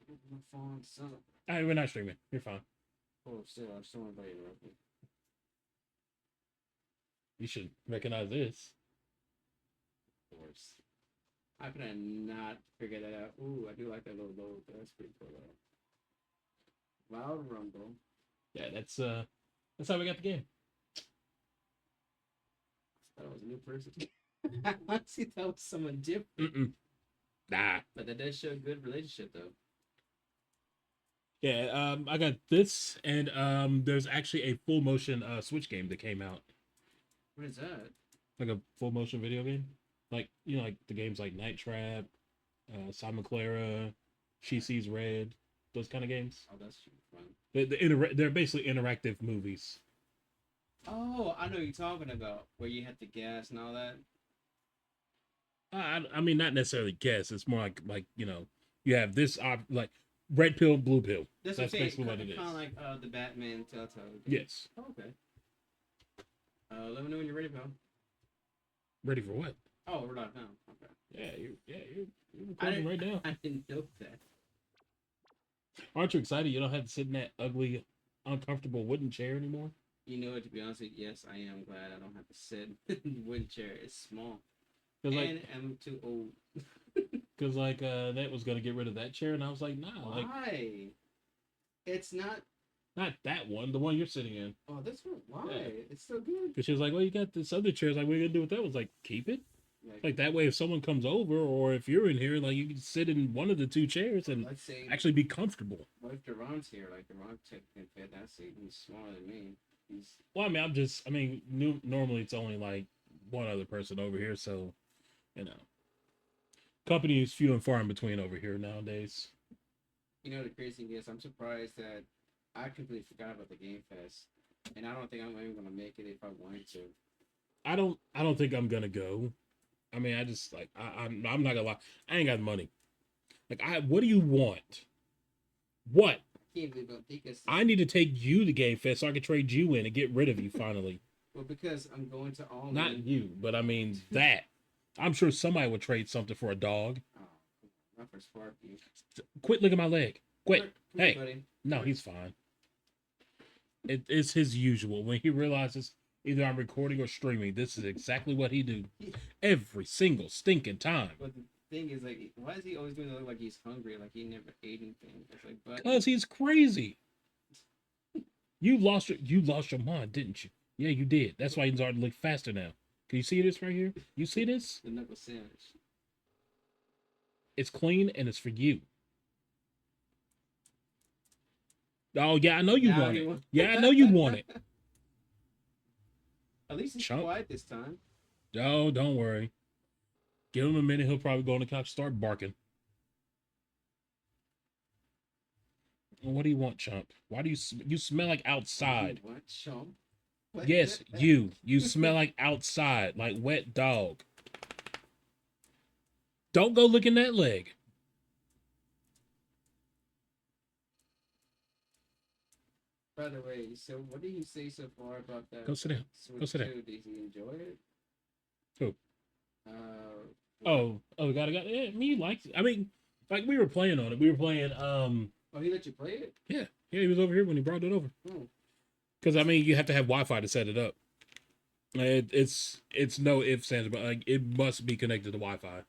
My phone's up. We're not streaming. You're fine. Oh, still, I'm still invited. Okay. You should recognize this. Of course. How can I not figure that out? Ooh, I do like that little logo. That's pretty cool. Loud Rumble. Yeah, that's how we got the game. I thought it was a new person. I honestly thought it was someone different. Mm-mm. Nah. But that does show a good relationship, though. Yeah, I got this, and there's actually a full motion Switch game that came out, What is that? like a full motion video game, like like the games like Night Trap, Simon Clara, She Sees Red, those kind of games. Oh, that's super fun. They're basically interactive movies. Oh, I know what you're talking about. Where you have to gas and all that. I mean, not necessarily guess. It's more like you have this like red pill, blue pill. That's what I'm That's saying. basically what it Kind is. of like the Batman Telltale games. Yes. Oh, okay. Let me know when you're ready, pal. Ready for what? Oh, we're live now. Okay. You're I recording didn't. right now. I didn't know that. Aren't you excited? You don't have to sit in that ugly, uncomfortable wooden chair anymore. You know what? To be honest, yes, I am glad I don't have to sit in the wooden chair. It's small, Cause like, and I'm too old. cause like, that was gonna get rid of that chair, and I was like, nah, like, Why? It's not. not that one, the one you're sitting in. Oh, this one. Why? Yeah. It's so good. Cause she was like, well, you got this other chair. Like, what are you gonna do with that? I was like, keep it. Like, Like that way, if someone comes over, or if you're in here, like you can sit in one of the two chairs and let's say, actually be comfortable. what if Deron's here? Like, Deron can fit that seat. He's smaller than me. He's. Well, I mean, normally it's only like one other person over here, so you know, company is few and far in between over here nowadays. You know the crazy thing is, I'm surprised that I completely forgot about the Game Fest, and I don't think I'm even gonna make it if I wanted to. I don't think I'm gonna go. I mean, I just like I'm not gonna lie. I ain't got money. Like what do you want? What? Can't believe it because I need to take you to Game Fest so I can trade you in and get rid of you finally. well, because I'm going to all Not in. you, but I mean that. I'm sure somebody would trade something for a dog. Oh, not for Sparky. Quit licking my leg. Quit. Come Hey. here, buddy. No, he's fine. It's his usual. When he realizes either I'm recording or streaming, this is exactly what he do. Every single stinking time. But the thing is, like, why is he always doing it look like he's hungry? Like he never ate anything. It's like, but Because he's crazy. You lost your mind, didn't you? Yeah, you did. That's why he's starting to look faster now. Can you see this right here? You see this? the knuckle sandwich. It's clean and it's for you. Oh yeah, I know you Now want you it. want- Yeah, I know you want it. At least he's Chump. quiet this time. Oh, don't worry. Give him a minute. He'll probably go on the couch, start barking. What do you want, chump? Why do you smell like outside? What chump? What? Yes, you smell like outside, like wet dog. Don't go licking that leg. By the way, so what did you say so far about that Go sit down. Go Switch sit down. 2? Did he enjoy it? Who? Uh, Oh, got. Yeah, me likes it. I mean, like we were playing on it. We were playing. oh, he let you play it? Yeah, he was over here when he brought it over. Oh, Because I mean, you have to have Wi-Fi to set it up. It's no ifs ands but like it must be connected to Wi-Fi.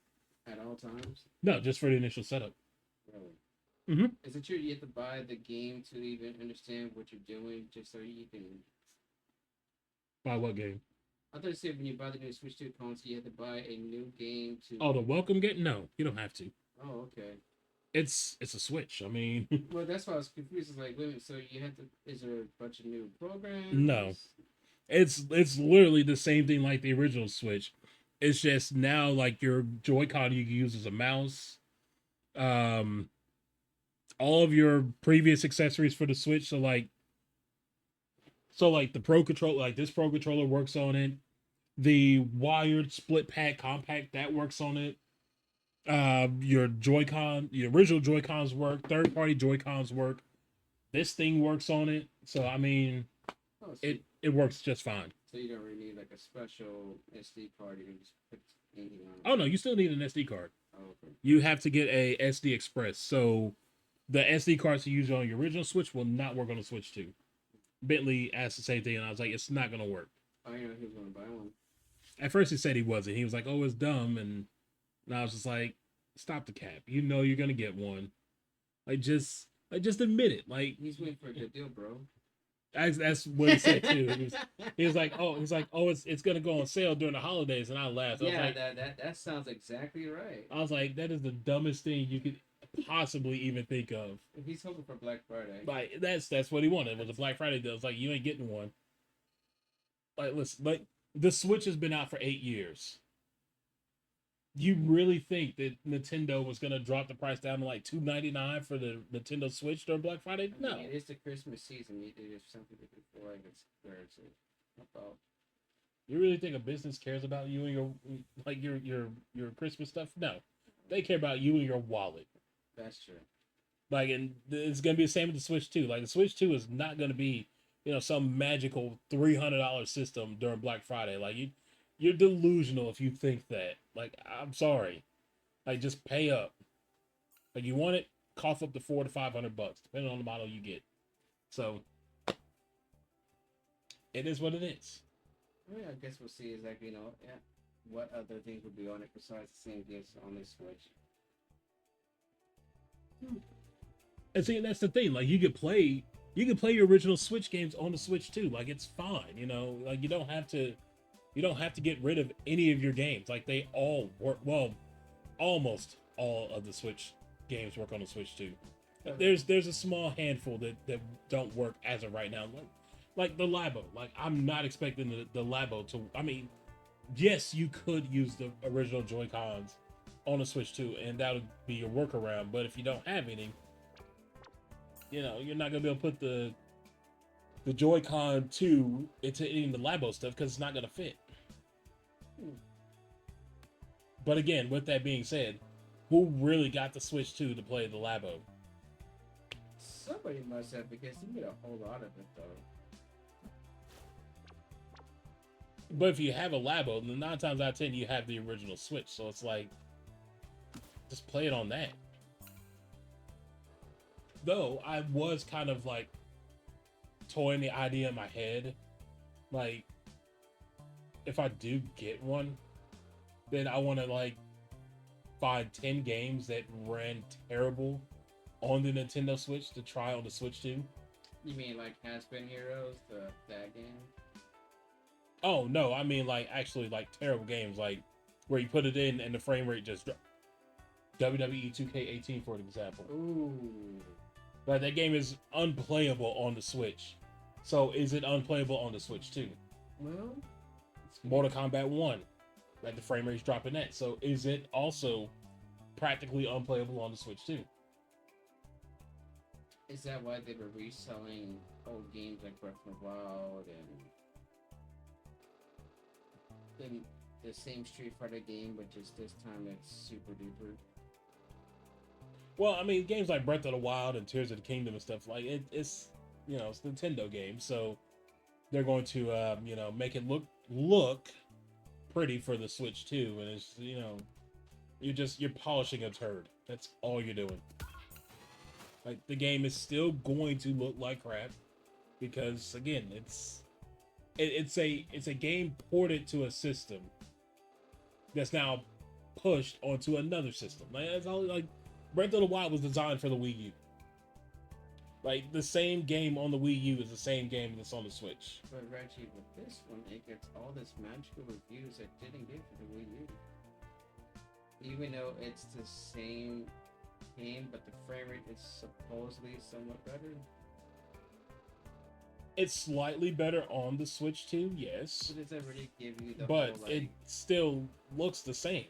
at all times? No, just for the initial setup. Really? Mm-hmm. Is it true you have to buy the game to even understand what you're doing, just so you can? By what game? I thought you said when you buy the new Switch 2 console, you have to buy a new game to. Oh, the welcome game? No, you don't have to. Oh, okay. It's a Switch. I mean, Well, that's why I was confused. It's like, wait a minute, so you have to? Is there a bunch of new programs? No. it's literally the same thing like the original Switch. It's just now like your Joy-Con you can use as a mouse. Um, all of your previous accessories for the Switch. So like the Pro Controller, like this Pro Controller works on it. The wired split pack compact that works on it. Your Joy-Con, the original Joy-Cons work. Third party Joy-Cons work. This thing works on it. So I mean, Oh, so, it works just fine. so you don't really need like a special SD card. You can just put anything on it. Oh no, you still need an SD card. Oh, okay. You have to get a SD Express. So The SD cards you use on your original Switch will not work on the Switch 2. Bentley asked the same thing, and I was like, it's not gonna work. I know he was gonna buy one. At first, he said he wasn't. He was like, "Oh, it's dumb," and I was just like, "Stop the cap. You know you're gonna get one. Just admit it. Like He's waiting for a good deal, bro. that's what he said too. He was like, it's gonna go on sale during the holidays," and I laughed. I was Yeah, like, that sounds exactly right. I was like, that is the dumbest thing you could possibly even think of. If he's hoping for Black Friday. Like that's what he wanted. It was a Black Friday deal. It's like you ain't getting one. Like listen, like the Switch has been out for 8 years. You really think that Nintendo was gonna drop the price down to like $2.99 for the Nintendo Switch during Black Friday? No. I mean, it is the Christmas season. There's something to do for like it's where it's about. You really think a business cares about you and your like your Christmas stuff? No, they care about you and your wallet. That's true. Like, and it's gonna be the same with the Switch 2. Like, the Switch 2 is not gonna be, some magical $300 system during Black Friday. Like, you're delusional if you think that. Like, I'm sorry. Like, just pay up. Like, you want it, cough up to $400 to $500, depending on the model you get. So, it is what it is. Yeah, I guess we'll see exactly, what other things would be on it besides the same games on this Switch. And see, that's the thing. Like, you could play your original Switch games on the Switch too. Like, it's fine. Like you don't have to get rid of any of your games. Like, they all work. Well, almost all of the Switch games work on the Switch too. There's a small handful that don't work as of right now. Like the Labo. Like, I'm not expecting the Labo to. I mean, yes, you could use the original Joy-Cons on the Switch too, and that would be your workaround. But if you don't have any, you're not gonna be able to put the Joy-Con 2 into any of the Labo stuff because it's not gonna fit. But again, with that being said, who really got the Switch 2 to play the Labo? Somebody must have, because you get a whole lot of it though. But if you have a Labo, then 9 times out of 10 you have the original Switch, so it's like, just play it on that. Though I was kind of like toying the idea in my head, like, if I do get one, then I want to like find 10 games that ran terrible on the Nintendo Switch to try on the Switch too. You mean like Has Been Heroes, that game? Oh no, I mean like actually like terrible games, like where you put it in and the frame rate just dropped. WWE 2K18 for example. Ooh. Like, that game is unplayable on the Switch. So is it unplayable on the Switch too? Well, Mortal Kombat 1, like the frame rate's dropping that. So is it also practically unplayable on the Switch too? Is that why they were reselling old games like Breath of the Wild and the same Street Fighter game, but just this time it's super duper? Well, I mean, games like Breath of the Wild and Tears of the Kingdom and stuff, like it's it's Nintendo games, so they're going to make it look pretty for the Switch too, and it's you're polishing a turd. That's all you're doing. Like, the game is still going to look like crap because again, it's a game ported to a system that's now pushed onto another system. Like, that's all. Like, Breath of the Wild was designed for the Wii U. Like, the same game on the Wii U is the same game that's on the Switch. But Reggie, with this one, it gets all this magical reviews that didn't get for the Wii U. Even though it's the same game, but the frame rate is supposedly somewhat better. It's slightly better on the Switch too, yes. So does that really give you the but whole, it still looks the same.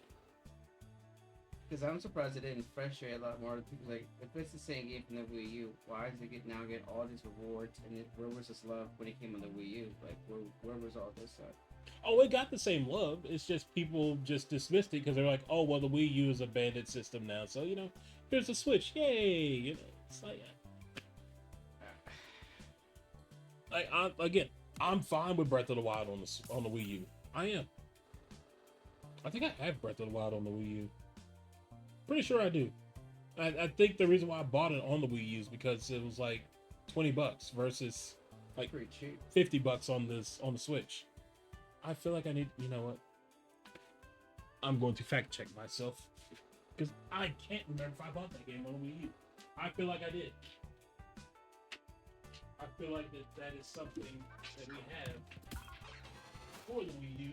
Because I'm surprised it didn't frustrate a lot more people. Like, if it's the same game from the Wii U, why does it now get all these rewards? And where was this love when it came on the Wii U? Like, where was all this at? Oh, it got the same love. It's just people just dismissed it because they're like, oh, well, the Wii U is a banded system now. So, here's the Switch. Yay! It's like, I'm fine with Breath of the Wild on the Wii U. I am. I think I have Breath of the Wild on the Wii U. Pretty sure I do. I think the reason why I bought it on the Wii U is because it was like $20 versus like Pretty cheap. $50 on the Switch. I feel like I need. You know what? I'm going to fact check myself because I can't remember if I bought that game on the Wii U. I feel like I did. I feel like that is something that we have for the Wii U.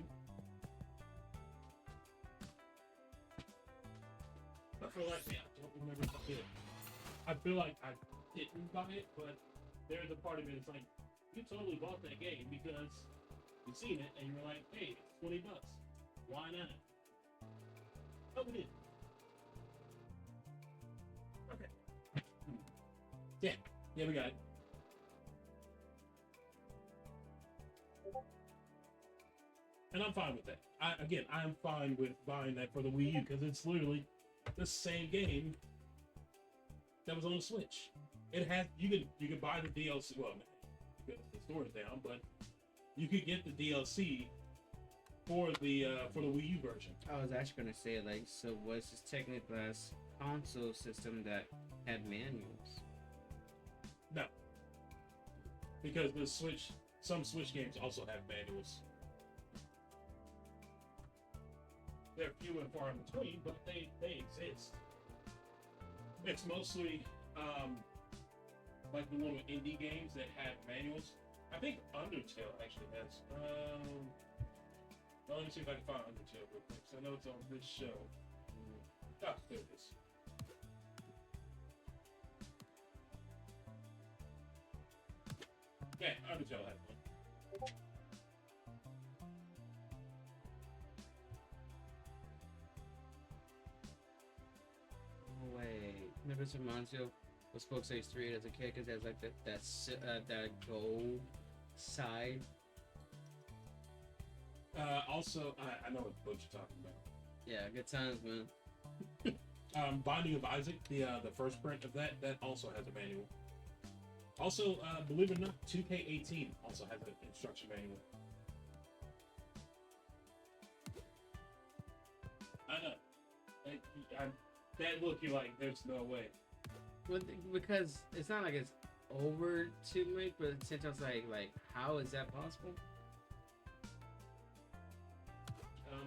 I feel like, yeah, I don't remember if I did. I feel like I didn't buy it, but there's a part of it that's like, you totally bought that game because you've seen it and you're like, hey, it's $20. Why not? Oh, we did. Okay. Yeah, we got it. And I'm fine with that. I'm fine with buying that for the Wii U because it's literally the same game that was on the Switch. It has you can buy the DLC. Well, the store is down, but you could get the DLC for the Wii U version. I was actually gonna say, like, so was this technically the last console system that had manuals? No, because some Switch games also have manuals. They're few and far in between, but they exist. It's mostly like the little indie games that have manuals. I think Undertale actually has. Well, let me see if I can find Undertale real quick. So I know it's on this show. Oh, there it is. Yeah, Undertale has one. No way. Never reminds you of what Spoke Stage 3 as a kid because there's like that gold side. Also, I know what you're talking about. Yeah, good times, man. Binding of Isaac, the first print of that also has a manual. Also, believe it or not, 2K18 also has an instruction manual. I know. That look, you're like, there's no way. Well, because it's not like it's over to make, but since I was like, how is that possible?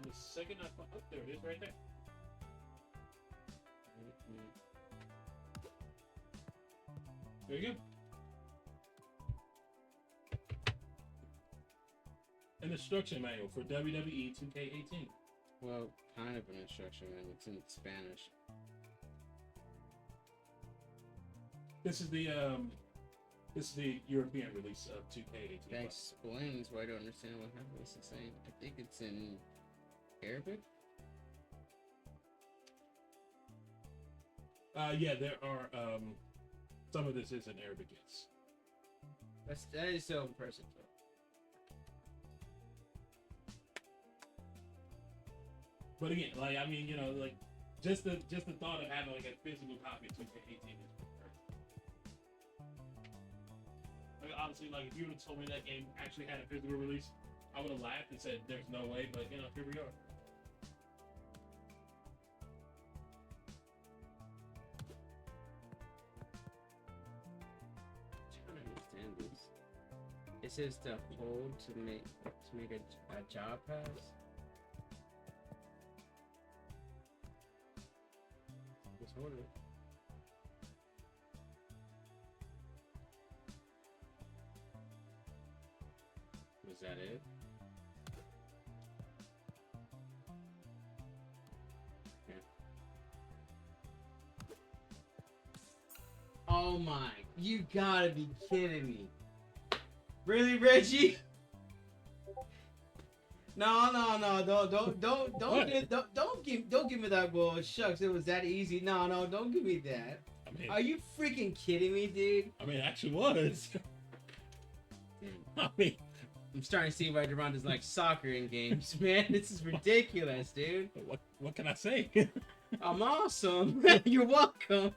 The second I find, oh, there it is, right there. There you go. An instruction manual for WWE 2K18. Well, kind of an instruction manual. It's in Spanish. This is the European release of 2K18. That explains why I don't understand what happened. What's it saying? I think it's in Arabic. Yeah, there are some of this is in Arabic, yes. That is so impressive, though. But again, like, I mean, you know, like just the thought of having like a physical copy of 2K18 is perfect. Like, honestly, like if you would have told me that game actually had a physical release, I would have laughed and said, "There's no way," but you know, here we are. I'm trying to understand this. It says to hold to make a job pass. Just hold it. Was that it? Yeah. Oh my, you gotta be kidding me. Really, Reggie? No, don't give me that bull. Shucks, it was that easy. No, don't give me that. I mean, Are you freaking kidding me, dude? I mean, it actually was. I mean, I'm starting to see why Deronda's like soccer in games, man. This is ridiculous, dude. What can I say? I'm awesome. You're welcome.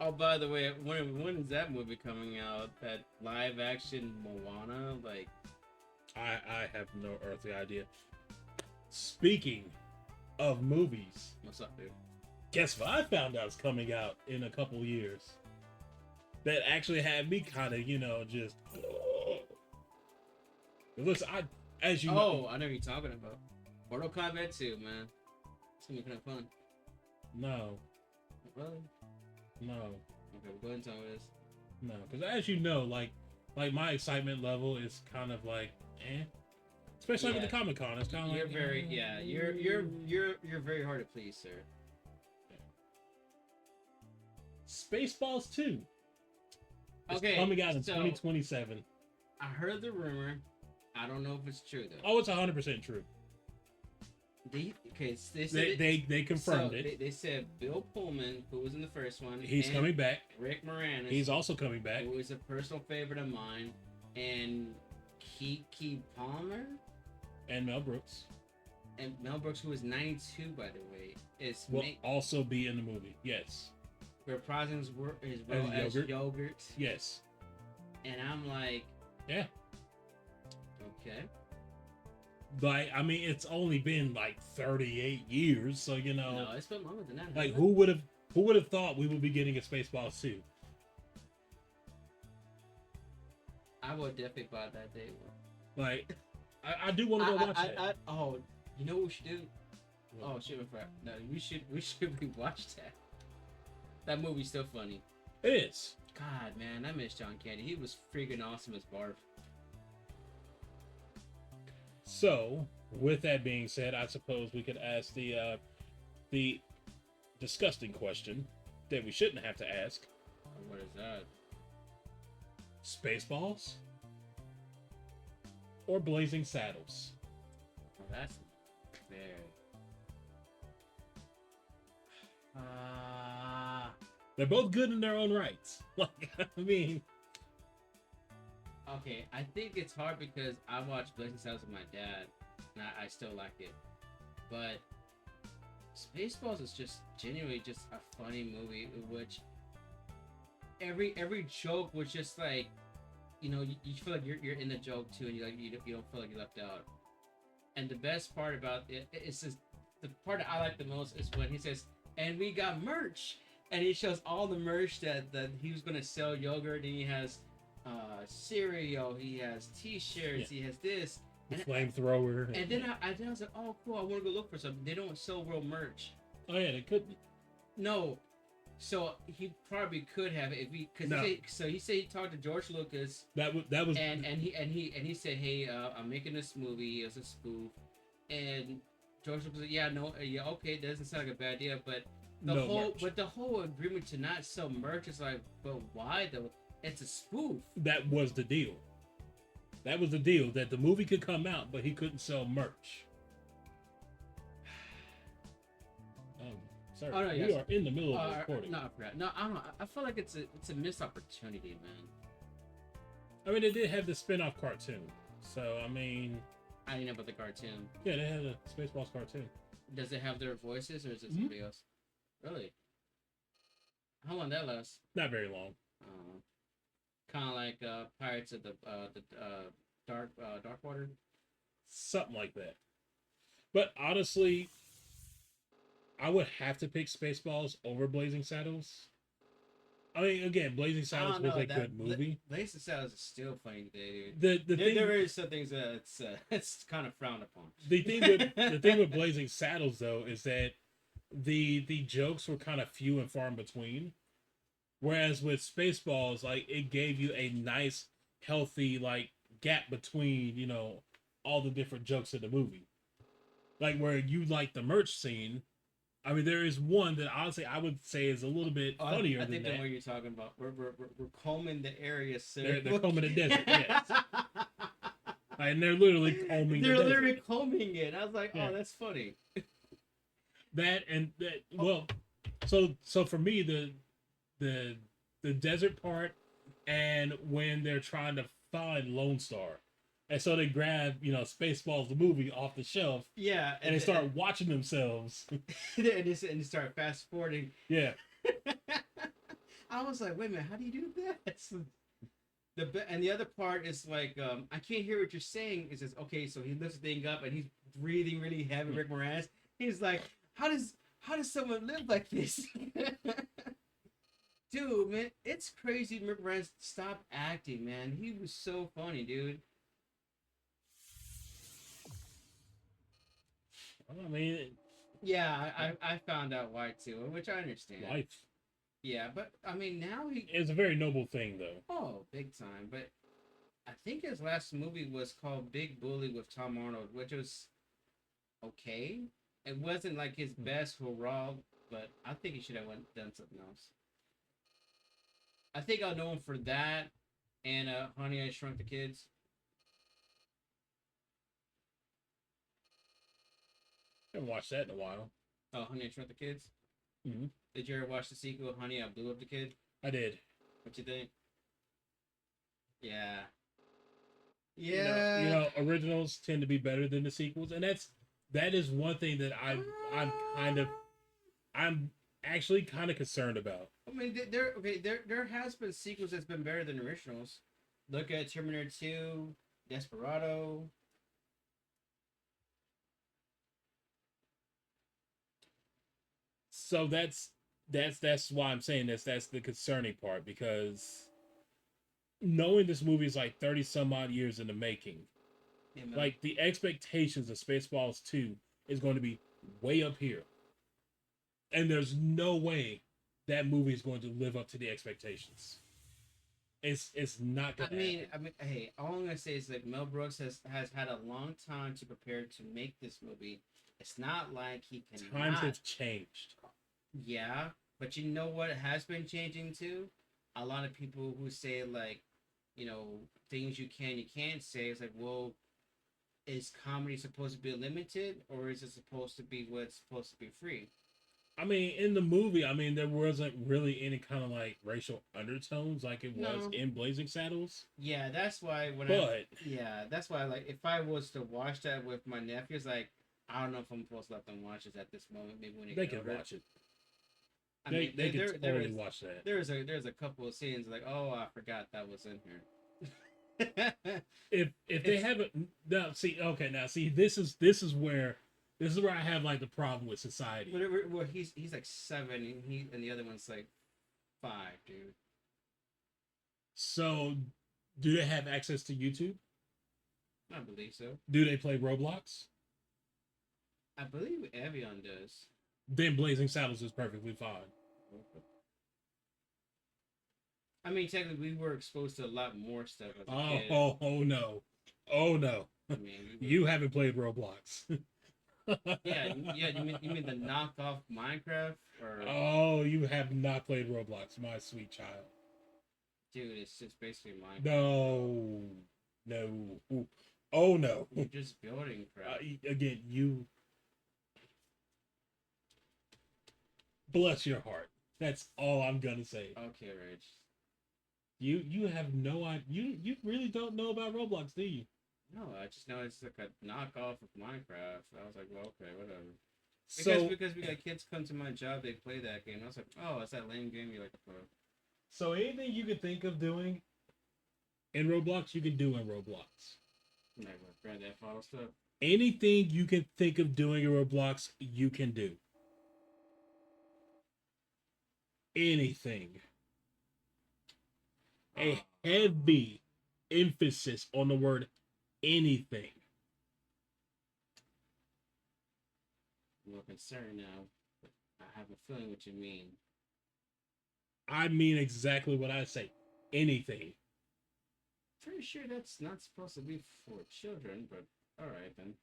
Oh, by the way, when is that movie coming out? That live action Moana? Like, I have no earthly idea. Speaking of movies, what's up, dude? Guess what? I found out it's coming out in a couple years. That actually had me kind of, just. Listen, as you know, I know what you're talking about. Mortal Kombat 2, man. It's gonna be kind of fun. no, Really? no, Okay, we'll go into this. no, because as you know, like my excitement level is kind of like, especially with the Comic Con. It's kind of You're like very, you're very hard to please, sir. Spaceballs 2. It's Okay, coming out in so 2027. I heard the rumor. I don't know if it's true though. Oh, it's 100% true. They said They confirmed it. They said Bill Pullman, who was in the first one, He's and coming back. Rick Moranis, He's also coming back. who is a personal favorite of mine, and Keke Palmer And Mel Brooks and Mel Brooks, who is 92 by the way, will also be in the movie. Yes. reprising his role as Yogurt. Yes. And I'm like, yeah. Okay. Like, I mean, it's only been like 38 years, so No, it's been longer than that. Like, who would have thought we would be getting a Spaceballs 2? I would definitely buy that day one. Like, I do want to go watch that. You know what we should do? What? Oh shit, no, we should rewatch that. That movie's still funny. It is. God, man, I miss John Candy. He was freaking awesome as Barf. So, with that being said, I suppose we could ask the disgusting question that we shouldn't have to ask. What is that? Spaceballs or Blazing Saddles? Oh, that's very. They're both good in their own rights. Like, I mean. Okay, I think it's hard because I watched Blazing Saddles with my dad, and I still like it. But Spaceballs is just genuinely just a funny movie in which every joke was just like, you feel like you're in the joke too, and you don't feel like you're left out. And the best part about it is just, the part that I like the most is when he says, "And we got merch," and he shows all the merch that he was gonna sell Yogurt, and he has cereal, he has T-shirts, he has this, Flamethrower. And then I was like, oh cool, I want to go look for something. They don't sell real merch. Oh yeah, they couldn't. No, so he probably could have if he, he said he talked to George Lucas. That was and he said, hey, I'm making this movie as a spoof, and George Lucas said, yeah, okay, that doesn't sound like a bad idea, but the whole agreement to not sell merch is like, but why though? It's a spoof. That was the deal. That was the deal, that the movie could come out, but he couldn't sell merch. Sorry, we are in the middle of recording. No, I forgot. No, I don't know. I feel like it's a missed opportunity, man. I mean, they did have the spin-off cartoon, so I mean. I didn't know about the cartoon. Yeah, they had a Spaceballs cartoon. Does it have their voices, or is it somebody else? Really? How long that last? Not very long. Kind of like Pirates of the Dark Water. Something like that. But honestly, I would have to pick Spaceballs over Blazing Saddles. I mean, again, Blazing Saddles was a good movie. Blazing Saddles is still funny today, dude. There is some things that it's kind of frowned upon. The thing with Blazing Saddles though is that the jokes were kind of few and far in between. Whereas with Spaceballs, like, it gave you a nice, healthy, like, gap between, all the different jokes in the movie. Like, where you like the merch scene. I mean, there is one that honestly I would say is a little bit funnier than that. I think the one you're talking about. We're combing the area, sir. They're combing the desert, yes. And they're literally combing They're literally combing it. I was like, oh, that's funny. So for me, the desert part, and when they're trying to find Lone Star, and so they grab Spaceballs the movie off the shelf, and they start watching themselves, and they start fast forwarding. Yeah, I was like, wait a minute, how do you do that? And the other part is like, I can't hear what you're saying. It says, okay, so he lifts the thing up and he's breathing really heavy. Rick Moranis, he's like, how does How does someone live like this? Dude, man, it's crazy. Rick Moranis stopped acting, man. He was so funny, dude. I mean, Yeah, I found out why too, which I understand. life Yeah, but I mean now he is a very noble thing, though. oh big time. But I think his last movie was called Big Bully with Tom Arnold, which was okay. It wasn't like his best overall, but I think he should have done something else. I think I'll know him for that and Honey I Shrunk the Kids. I haven't watched that in a while. Oh, Honey I Shrunk the Kids. Mm-hmm. Did you ever watch the sequel, Honey I Blew Up the Kid? I did. What you think? Yeah. You Yeah. know, originals tend to be better than the sequels, and that is one thing that I'm actually kind of concerned about. I mean, there has been sequels that's been better than originals. Look at Terminator 2, Desperado. So that's why I'm saying this. That's the concerning part because knowing this movie is like 30 some odd years in the making, You know? like the expectations of Spaceballs 2 is going to be way up here. And there's no way that movie is going to live up to the expectations. It's not gonna happen. Hey, all I'm gonna say is that Mel Brooks has had a long time to prepare to make this movie. It's not like he can. Times have changed. Yeah, but you know what has been changing too? A lot of people who say like, things you can't say. It's like, well, is comedy supposed to be limited or is it supposed to be what's supposed to be free? I mean, in the movie, I mean, there wasn't really any kind of like racial undertones like it was No. in Blazing Saddles. Yeah, that's why that's why like if I was to watch that with my nephews, like I don't know if I'm supposed to let them watch this at this moment. Maybe when They get can older. watch it. I They mean, they can totally watch that. There's a couple of scenes like, oh, I forgot that was in here. If they haven't now see this is where I have like the problem with society. Well, he's like 7, and the other one's like 5, dude. So, do they have access to YouTube? I believe so. Do they play Roblox? I believe Evian does. Then Blazing Saddles is perfectly fine. I mean, technically, we were exposed to a lot more stuff as a kid. Oh no, oh no! I mean, You haven't played Roblox. yeah. You mean the knockoff Minecraft? Or Oh, you have not played Roblox, my sweet child. dude, it's just basically Minecraft. No, no. Oh no. You're just building crap. Again, you bless your heart. That's all I'm gonna say. Okay, Rich. You have no idea. You really don't know about Roblox, do you? No, I just know it's like a knockoff of Minecraft. I was like, well, okay, whatever. Because we got kids come to my job, they play that game. I was like, oh, it's that lame game you like to play. So anything you can think of doing in Roblox, you can do in Roblox. Like Grand Theft Auto stuff. Anything you can think of doing in Roblox, you can do. Anything. A heavy emphasis on the word anything. I'm a little concerned now. I have a feeling what you mean. I mean exactly what I say. Anything. Pretty sure that's not supposed to be for children, but alright then.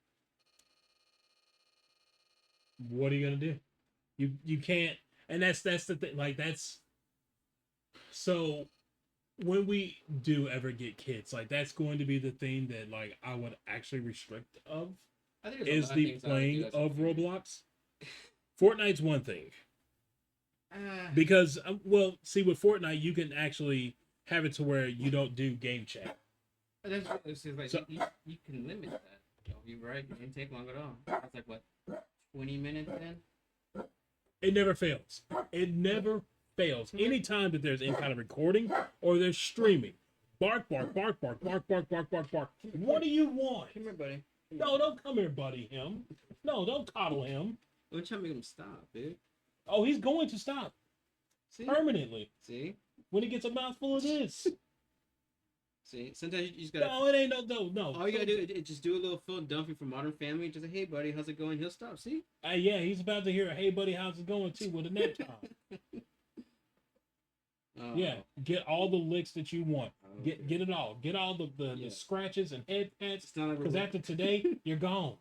What are you gonna do? You can't, and that's the thing. Like that's so when we do ever get kids, like that's going to be the thing that like I would actually restrict of I think is the playing of Roblox. Fortnite's one thing because well, see with Fortnite you can actually have it to where you don't do game chat. That's like so, you can limit that. You're right. It didn't take long at all. That's like what 20 minutes then. It never fails. It never fails. Anytime that there's any kind of recording or there's streaming, bark, bark, bark, bark, bark, bark, bark, bark, bark. What do you want? Come here, buddy. No, don't come here, buddy. Him. No, don't coddle him. We're trying to make him stop, dude. Oh, he's going to stop See? permanently See? when he gets a mouthful of this. See? Sometimes you just gotta. No, it ain't no. All you gotta do is just do a little Phil Dunphy from Modern Family. Just say, hey, buddy, how's it going? He'll stop. See? Yeah, he's about to hear, hey, buddy, how's it going, too, with a nap time. Yeah, get all the licks that you want. Get it all. Get all the scratches and head pats. Because after today, you're gone.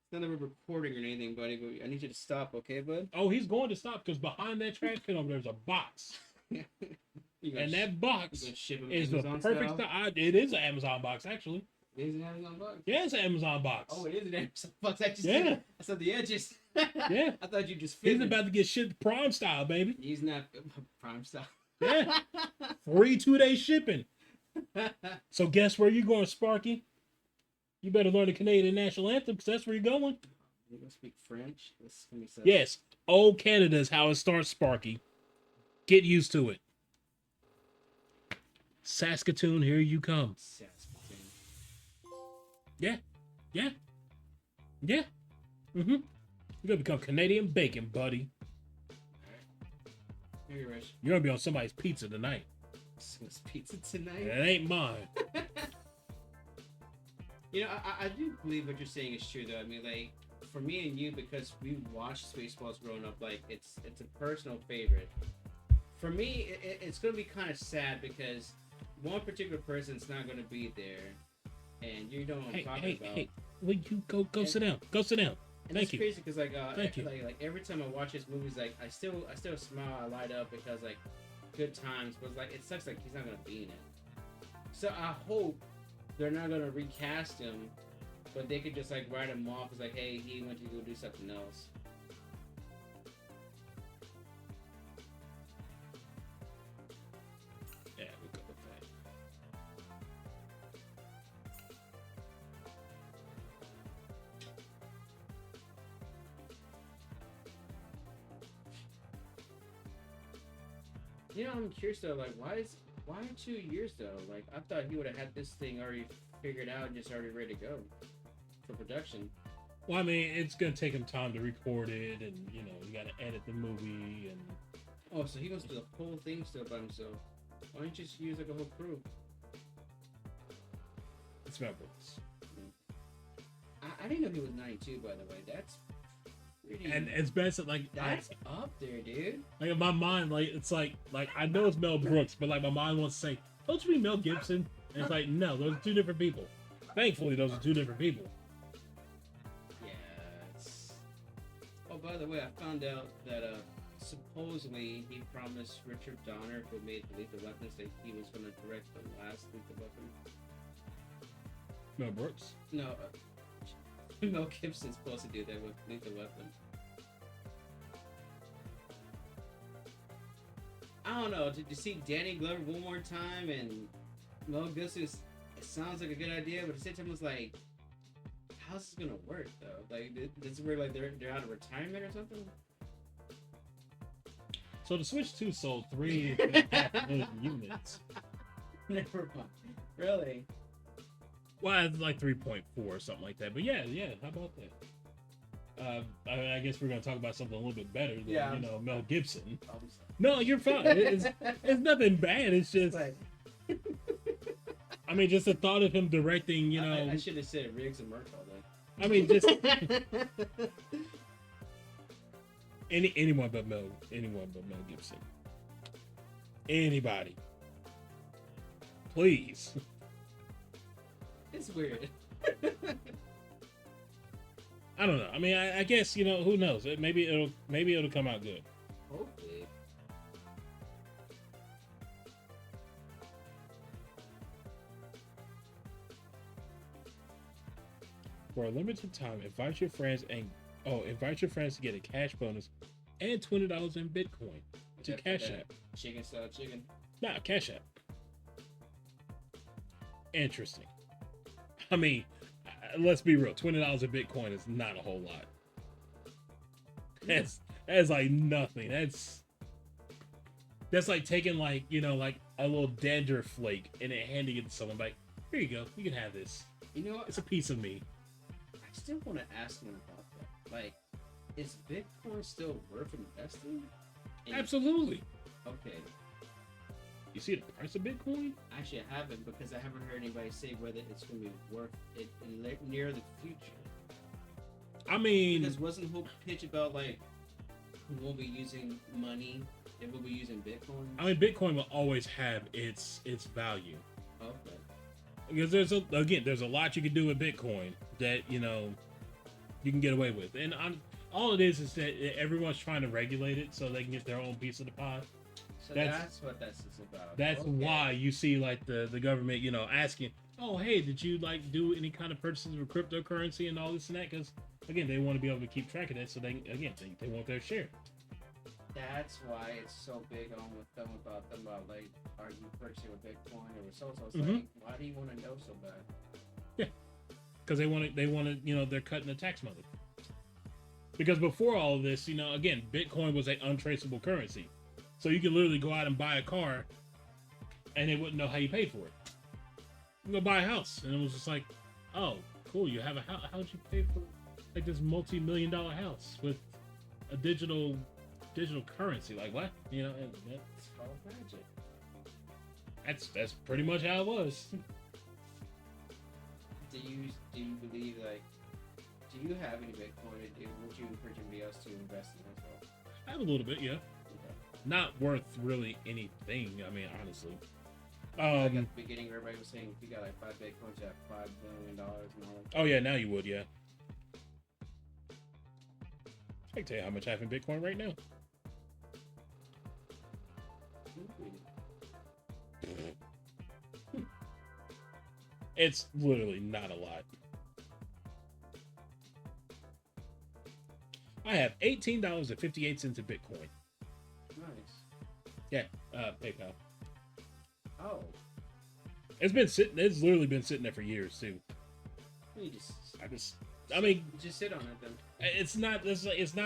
It's not that we're recording or anything, buddy, but I need you to stop, okay, bud? Oh, he's going to stop because behind that trash can over there's a box. And that box is the perfect style. It is an Amazon box, actually. It is an Amazon box? Yeah, it's an Amazon box. Oh, it is an Amazon box. I saw the edges. Yeah. I thought you just fit. He's about to get shit Prime style, baby. He's not Prime style. Yeah. Free 2-day shipping. So guess where you going, Sparky? You better learn the Canadian national anthem because that's where you're going. You gonna speak French? This gonna be so... Yes. Old Canada is how it starts, Sparky. Get used to it. Saskatoon, here you come. Saskatoon. Yeah. Mm-hmm. You're gonna become Canadian bacon, buddy. Here you Rich. You're gonna be on somebody's pizza tonight. Someone's pizza tonight? It ain't mine. You know, I do believe what you're saying is true, though. I mean, like, for me and you, because we watched Spaceballs growing up, like, it's a personal favorite. For me, it's going to be kind of sad because one particular person's not going to be there, and you know what I'm talking about. Hey, will you go sit down? Go sit down. And Thank it's you. crazy because, like, Thank you. Like every time I watch his movies, like, I still smile, I light up because, like, good times, but, like, it sucks, like, he's not going to be in it. So I hope they're not gonna recast him, but they could just like write him off as like, hey, he went to go do something else. Yeah, we'll go with that. You know, I'm curious though, like, why 2 years though? Like, I thought he would have had this thing already figured out and just already ready to go for production. Well, I mean, it's gonna take him time to record it, and you know, you gotta edit the movie, and oh, so he wants to do the whole thing still by himself. Why don't you just use like a whole crew? it's Melbourne's. I didn't know he was 92, by the way. That's pretty. And it's best like that's up there, dude. Like in my mind, like it's like I know it's Mel Brooks, but like my mind wants to say, don't you mean Mel Gibson? And it's like, no, those are two different people. Thankfully, those are two different people. Yeah. It's... Oh, by the way, I found out that supposedly he promised Richard Donner, who made Lethal Weapons, that he was going to direct the last Lethal Weapon. Mel Brooks? No, Mel Gibson's supposed to do that with Lethal Weapon. I don't know. Did you see Danny Glover one more time and Mel Gibson? It sounds like a good idea, but at the same time, it's like, how's this gonna work though? Like, this is where like they're out of retirement or something. So the Switch 2 sold 3.5 million units. Never mind. Really? Well, it's like 3.4 or something like that. But yeah. How about that? I guess we're gonna talk about something a little bit better than Mel Gibson. No, you're fine. It's nothing bad. It's just, I mean, just the thought of him directing. I should have said Riggs and Merch all day. I mean, just anyone but Mel Gibson. Anybody, please. It's weird. I don't know. I mean, I guess who knows? Maybe it'll come out good. Hopefully. For a limited time, invite your friends to get a cash bonus and $20 in Bitcoin to Cash App. Chicken style chicken. Nah, Cash App. Interesting. I mean, let's be real. $20 in Bitcoin is not a whole lot. That's like nothing. That's like taking like a little dandruff flake and then handing it to someone like, here you go, you can have this. You know what? It's a piece of me. I still want to ask him about that. Like, Is Bitcoin still worth investing? And Absolutely. okay, You see the price of Bitcoin? actually, I haven't because I haven't heard anybody say whether it's going to be worth it in near the future. I mean, Because wasn't whole pitch about like we won't be using money and we'll be using I bitcoins? mean, Bitcoin will always have its value Okay, because there's a lot you can do with Bitcoin that you can get away with, and all it is that everyone's trying to regulate it so they can get their own piece of the pie. so That's that's what this is about. that's Okay, why you see like the government asking, oh hey, did you like do any kind of purchases with cryptocurrency and all this and that? Because again, they want to be able to keep track of that, so they want their share. that's why it's so big on with them about like are you purchasing with Bitcoin or with so. It's Hmm. like why do you want to know so bad? Yeah, because they want to they're cutting the tax money. Because before all of this, again, Bitcoin was an untraceable currency. So you could literally go out and buy a car and they wouldn't know how you paid for it. You go buy a house and it was just like, oh, cool, you have a house. How'd you pay for like this multi-million-dollar house with a digital currency? Like what? It's called magic. That's pretty much how it was. Do you believe like do you have any Bitcoin? Would you encourage anybody else to invest in as well? I have a little bit, yeah. Okay. Not worth really anything. I mean, honestly. Like at the beginning, everybody was saying if you got like 5 Bitcoins, you have $5 billion and all that. Oh yeah, now you would, yeah. I can tell you how much I have in Bitcoin right now. It's literally not a lot. I have $18.58 in Bitcoin. Nice. Yeah, PayPal. Oh, It's been sitting. It's literally been sitting there for years too. you just I just, I mean, just sit on it then. it's not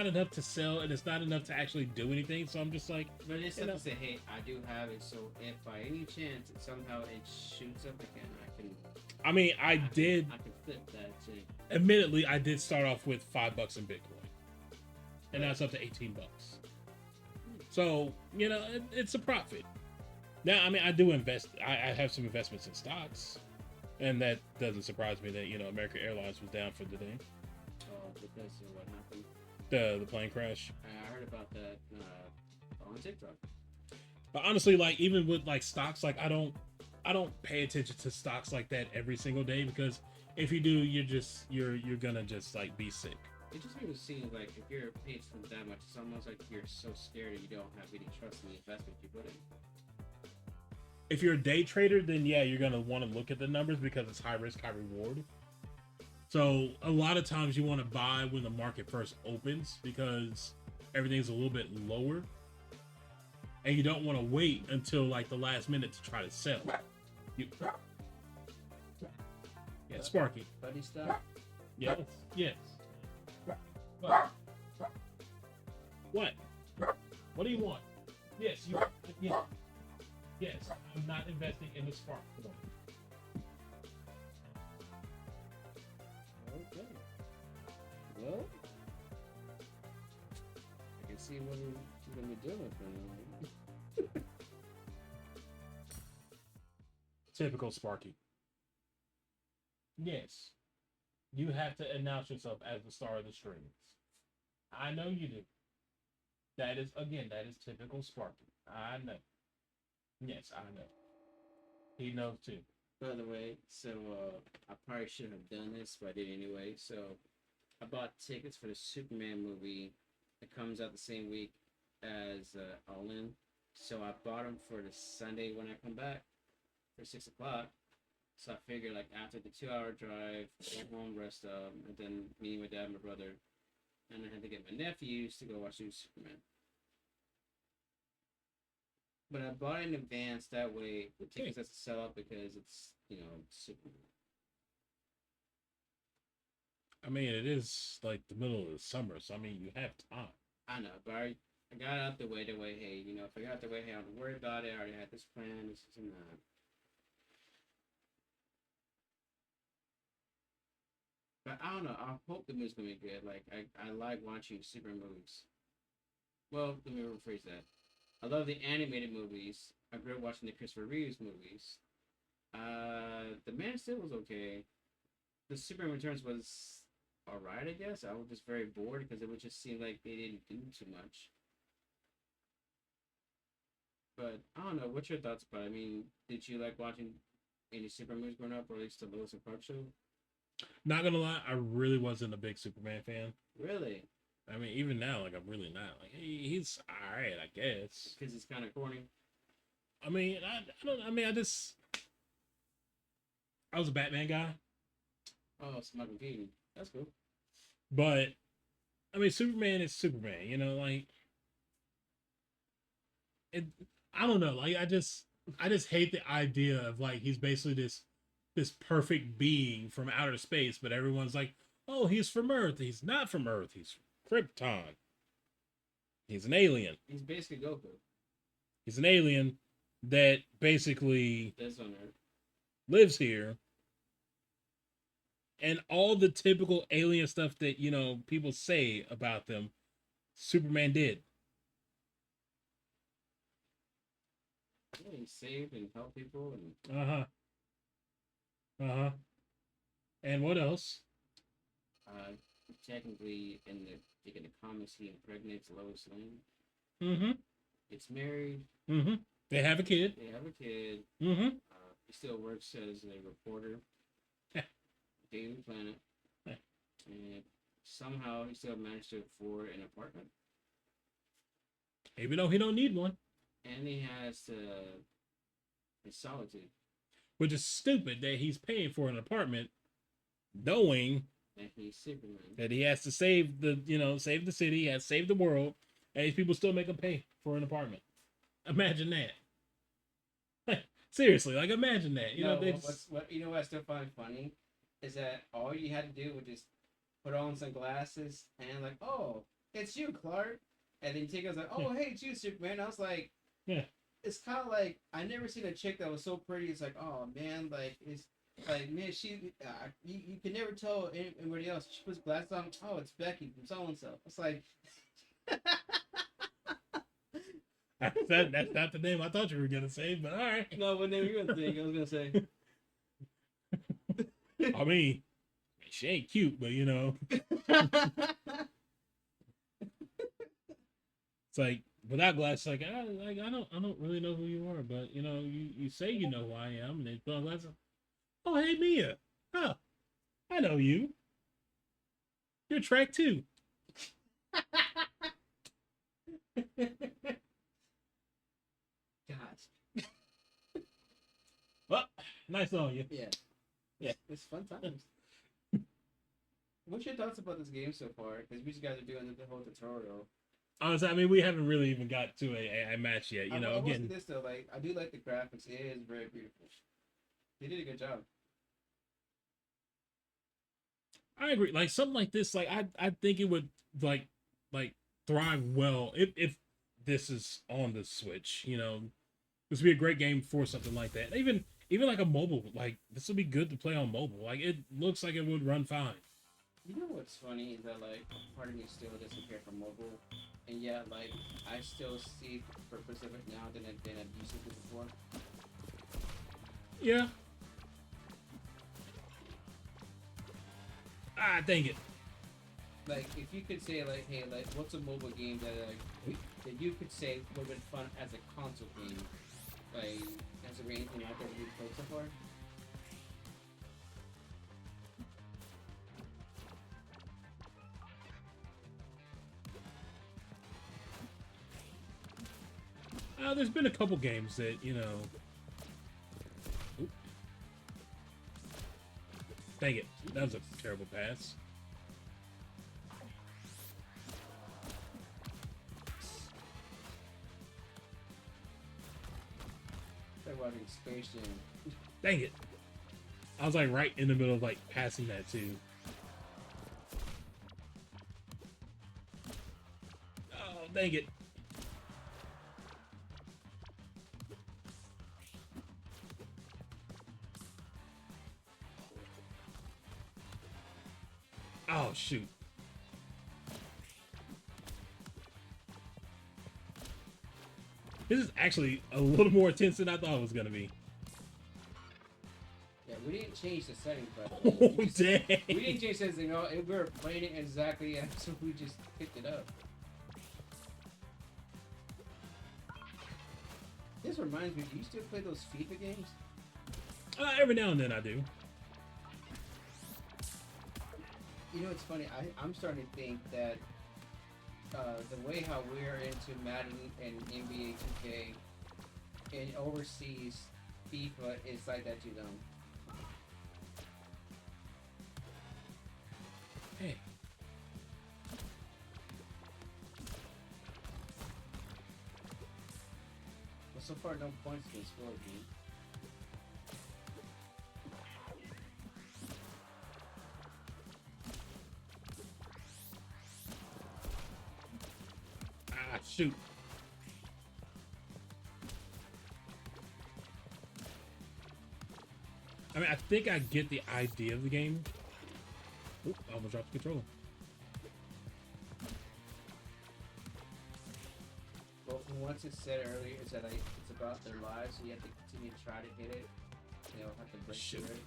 enough to sell, and it's not enough to actually do anything. So I'm just like, But it's you stuff know, to say, hey, I do have it, so if by any chance it somehow it shoots up again, I mean, I did. I can flip that thing. Admittedly, I did start off with $5 in Bitcoin, and now it's up to $18. So it's a profit. Now, I mean, I do invest. I have some investments in stocks, and that doesn't surprise me that American Airlines was down for the day. Because of what happened. The plane crash. I heard about that on TikTok. But honestly, like even with like stocks, like I don't pay attention to stocks like that every single day because if you do, you're gonna just like be sick. It just makes it seem like if you're paid for that much, it's almost like you're so scared and you don't have any trust in the investment you put in. If you're a day trader, then yeah, you're gonna want to look at the numbers because it's high risk, high reward. So a lot of times you want to buy when the market first opens because everything's a little bit lower, and you don't want to wait until like the last minute to try to sell. You, yeah, Sparky. Buddy stuff. Yes. Yes. What? What? What do you want? Yes, you. Yeah. Yes, I'm not investing in the Spark one. Okay. Well, I can see what we're gonna be doing with them. Typical Sparky. Yes, you have to announce yourself as the star of the strings. I know you do. That is typical Sparky. I know. Yes, I know. He knows too. By the way, so I probably shouldn't have done this, but I did anyway. So I bought tickets for the Superman movie. It comes out the same week as All In. So I bought them for the Sunday when I come back for 6 o'clock. So I figured like after the 2 hour drive, go home, rest up, and then me, my dad, my brother, and I had to get my nephews to go watch new Superman. But I bought it in advance. That way, the Okay. tickets has to sell out because it's Superman. I mean, it is like the middle of the summer, so I mean, you have time. I know, but I got out the way. Hey, if I got out the way, hey, I don't worry about it. I already had this plan. This is and that. But I don't know. I hope the movie's gonna be good. Like I like watching super movies. Well, let me rephrase that. I love the animated movies. I grew up watching the Christopher Reeves movies. The Man of Steel was okay. The Superman Returns was alright, I guess. I was just very bored because it would just seem like they didn't do too much. But I don't know. What's your thoughts about it? I mean, did you like watching any Superman movies growing up, or at least the Lewis and Clark show? Not gonna lie, I really wasn't a big Superman fan. Really? I mean, even now, like I'm really not. Like he's all right, I guess. Because it's kind of corny. I mean, I don't. I mean, I was a Batman guy, Oh, it's Michael Keaton. That's cool. but I mean, Superman is Superman. You know, like it. I don't know. Like I just hate the idea of like he's basically this perfect being from outer space, but everyone's like, oh, he's from Earth. He's not from Earth. He's Krypton. He's an alien. He's basically Goku. He's an alien that basically Lives on Earth. lives here, and all the typical alien stuff that people say about them, Superman did. Yeah, he saved and helped people, and Uh-huh. Uh-huh. And what else? uh, technically in the comics, he impregnates Lois Lane. Mm-hmm. Gets married. Mm-hmm. They have a kid. They have a kid. Mm-hmm. He still works as a reporter, Daily Planet, and somehow he still managed to afford an apartment. Even though he don't need one. And he has his solitude. Which is stupid that he's paying for an apartment knowing And he's Superman. that he has to save save the city, he has to save the world, and these people still make him pay for an apartment. Imagine that. Seriously, like imagine that. You know what I still find funny is that all you had to do was just put on some glasses and like, oh, it's you, Clark. And then Tigger's like, oh, hey, it's you, Superman. I was like, yeah. It's kind of like I never seen a chick that was so pretty. It's like, oh man, like it's like man, she you can never tell anybody else. She puts glasses on. Oh, it's Becky from so and so. It's like that's not the name I thought you were gonna say, but all right. No, what name you gonna think? I was gonna say. I mean, she ain't cute, but it's like without glasses, like I don't really know who you are, but you say you know who I am, and they put on glasses. Oh, hey Mia, oh, I know you. You're track 2. Gosh. Well, nice on you. Yeah. Yeah. It's fun times. What's your thoughts about this game so far? Because we just guys are doing the whole tutorial. Honestly, I mean, we haven't really even got to a match yet. I will again, say this though, like I do like the graphics. It is very beautiful. They did a good job. I agree. Like something like this, like I think it would like thrive well if this is on the Switch. This would be a great game for something like that. Even like a mobile, like this would be good to play on mobile. Like it looks like it would run fine. You know what's funny is that like part of me still doesn't care for mobile, and yet like I still see the purpose of it now than I used to before. Yeah. Ah, dang it. Like if you could say like, hey, like what's a mobile game that you could say would have been fun as a console game? Like, has there been anything out there that you've played so far? There's been a couple games that Oop. Dang it, that was a terrible pass. They're watching Space Jam. Dang it. I was like right in the middle of like passing that too. Oh, dang it. Oh shoot. This is actually a little more intense than I thought it was gonna be. Yeah, we didn't change the settings, by the way. Oh dang. We didn't change settings, you know. We were playing it exactly as we just picked it up. This reminds me, do you still play those FIFA games? Every now and then I do. You know, it's funny. I'm starting to think that the way how we're into Madden and NBA 2K and overseas FIFA is like that too, though. Hey. Well, so far, no points been scored, dude. Ah, shoot. I mean, I think I get the idea of the game. Oop, I almost dropped the controller. Well, once it said earlier, it said like it's about their lives, so you have to continue to try to hit it. You know, have to break through it.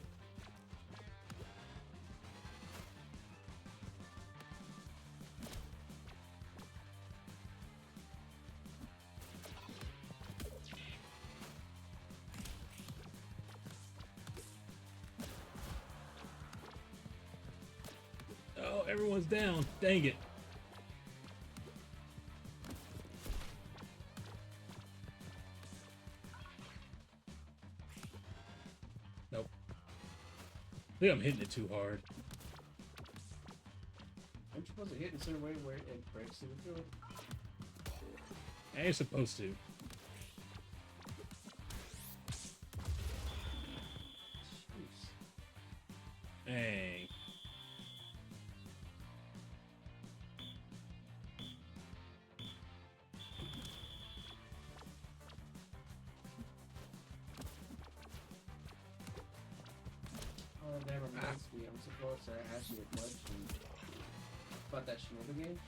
Oh, everyone's down. Dang it. Nope. I think I'm hitting it too hard. Aren't you supposed to hit in a certain way where it breaks through the field? I ain't supposed to. Jeez. Dang. Oh, that reminds me. I'm supposed to ask you a question about that Shinobi game.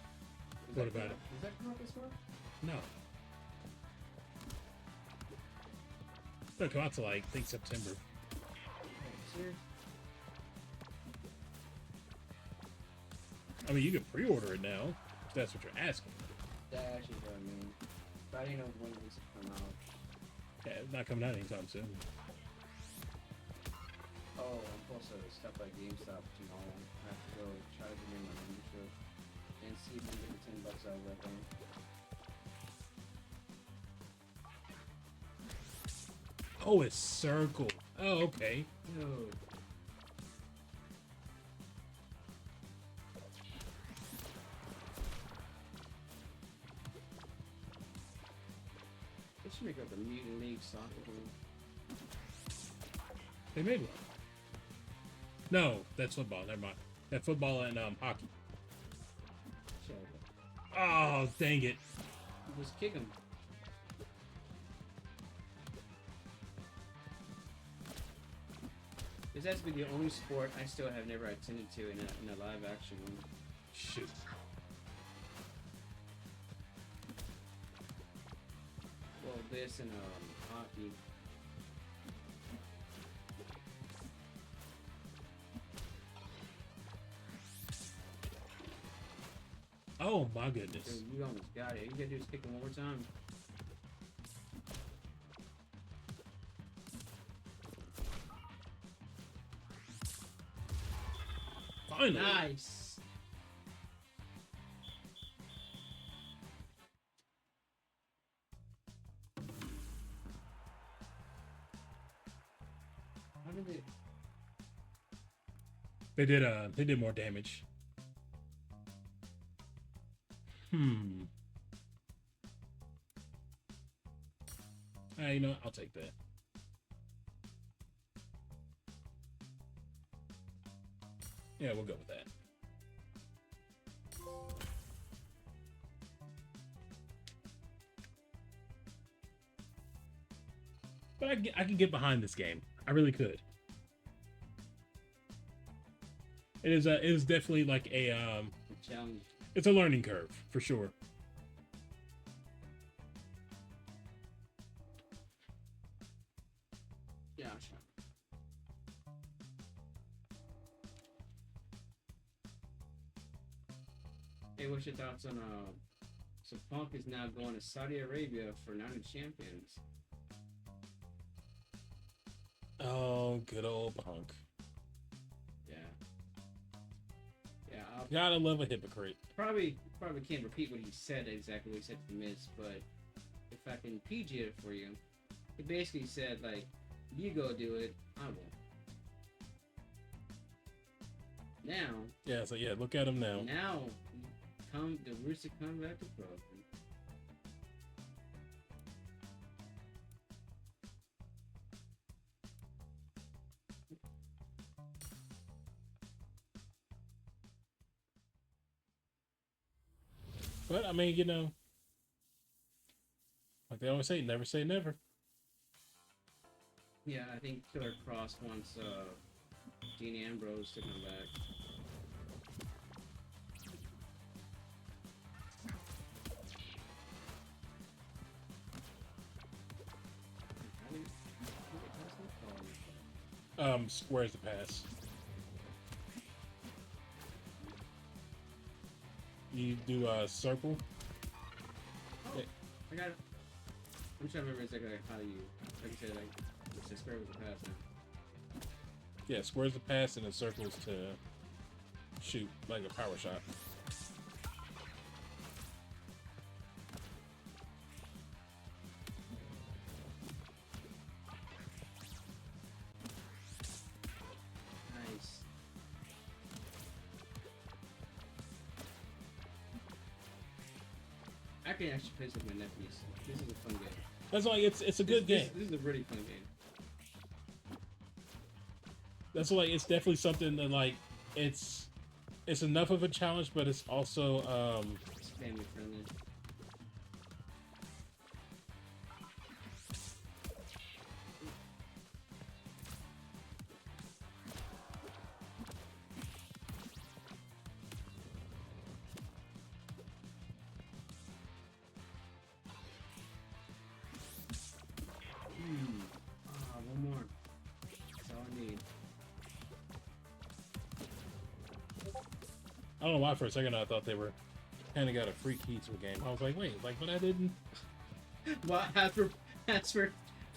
What about it? Does that come out this month? No. It's gonna come out to like, I think September. Serious? I mean, you can pre-order it now, if that's what you're asking. That actually what I mean. But I didn't know when it was come out. Yeah, it's not coming out anytime soon. Oh, I'm supposed to stop by GameStop tomorrow. I have to go try to get my membership and see if I can get $10 out of that thing. Oh, it's circle. Oh, okay. Dude. They should make up the Mutant League soccer game. They made one. No, that's football. Never mind. That football and hockey. Shut up. Oh, dang it. Just kick him. This has to be the only sport I still have never attended to in a live action one. Shoot. Well, this and hockey. Oh, my goodness. Dude, you almost got it. You gotta do is kick him one more time. Finally. Nice. How did it? They did more damage. You know, I'll take that. Yeah, we'll go with that. But I can get behind this game. I really could. it is definitely like A challenge. it's a learning curve for sure. Yeah, sure. Hey, what's your thoughts on so Punk is now going to Saudi Arabia for Night of Champions. Oh, good old Punk. Yeah, yeah. I'll Gotta love a hypocrite. probably can't repeat what he said exactly what he said to Miz, but if I can PG it for you, he basically said like, "You go do it, I won't." Now, Yeah, so yeah, look at him now. now, come the Rooster come back to pro. But I mean, like they always say never. Yeah, I think Killer Cross wants Dean Ambrose to come back. How do you- Squares the pass. You do a circle. Oh, Yeah. I got it. I'm trying to remember exactly how you, like you said, like it's a square with a pass now. Yeah, squares the pass and then circles to shoot like a power shot. Nice. I can actually play this with my nephews. This is a fun game. That's like it's a good game. This is a really fun game. That's like it's definitely something that like it's it's enough of a challenge, but it's also It's family friendly. One more. That's all I need. I don't know why for a second I thought they were kind of got a free key to a game. I was like, wait, like, but I didn't. What after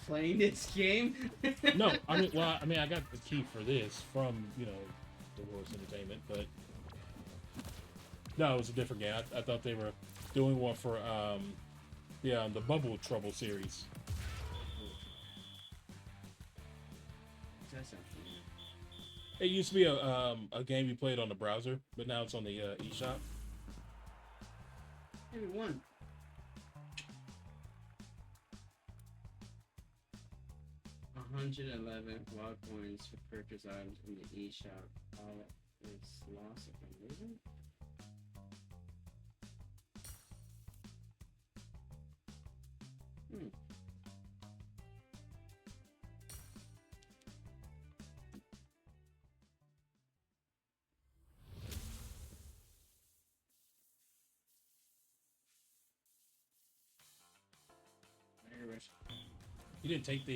playing this game? No, I mean, well, I mean, I got the key for this from the World's Entertainment, but no, it was a different game. I thought they were doing one for the Bubble Trouble series. That sounds familiar. It used to be a game you played on the browser, but now it's on the eShop. Maybe one. 111 wild coins for purchase items in the eShop. All is lost if I'm losing. Hmm. Irish. You didn't take the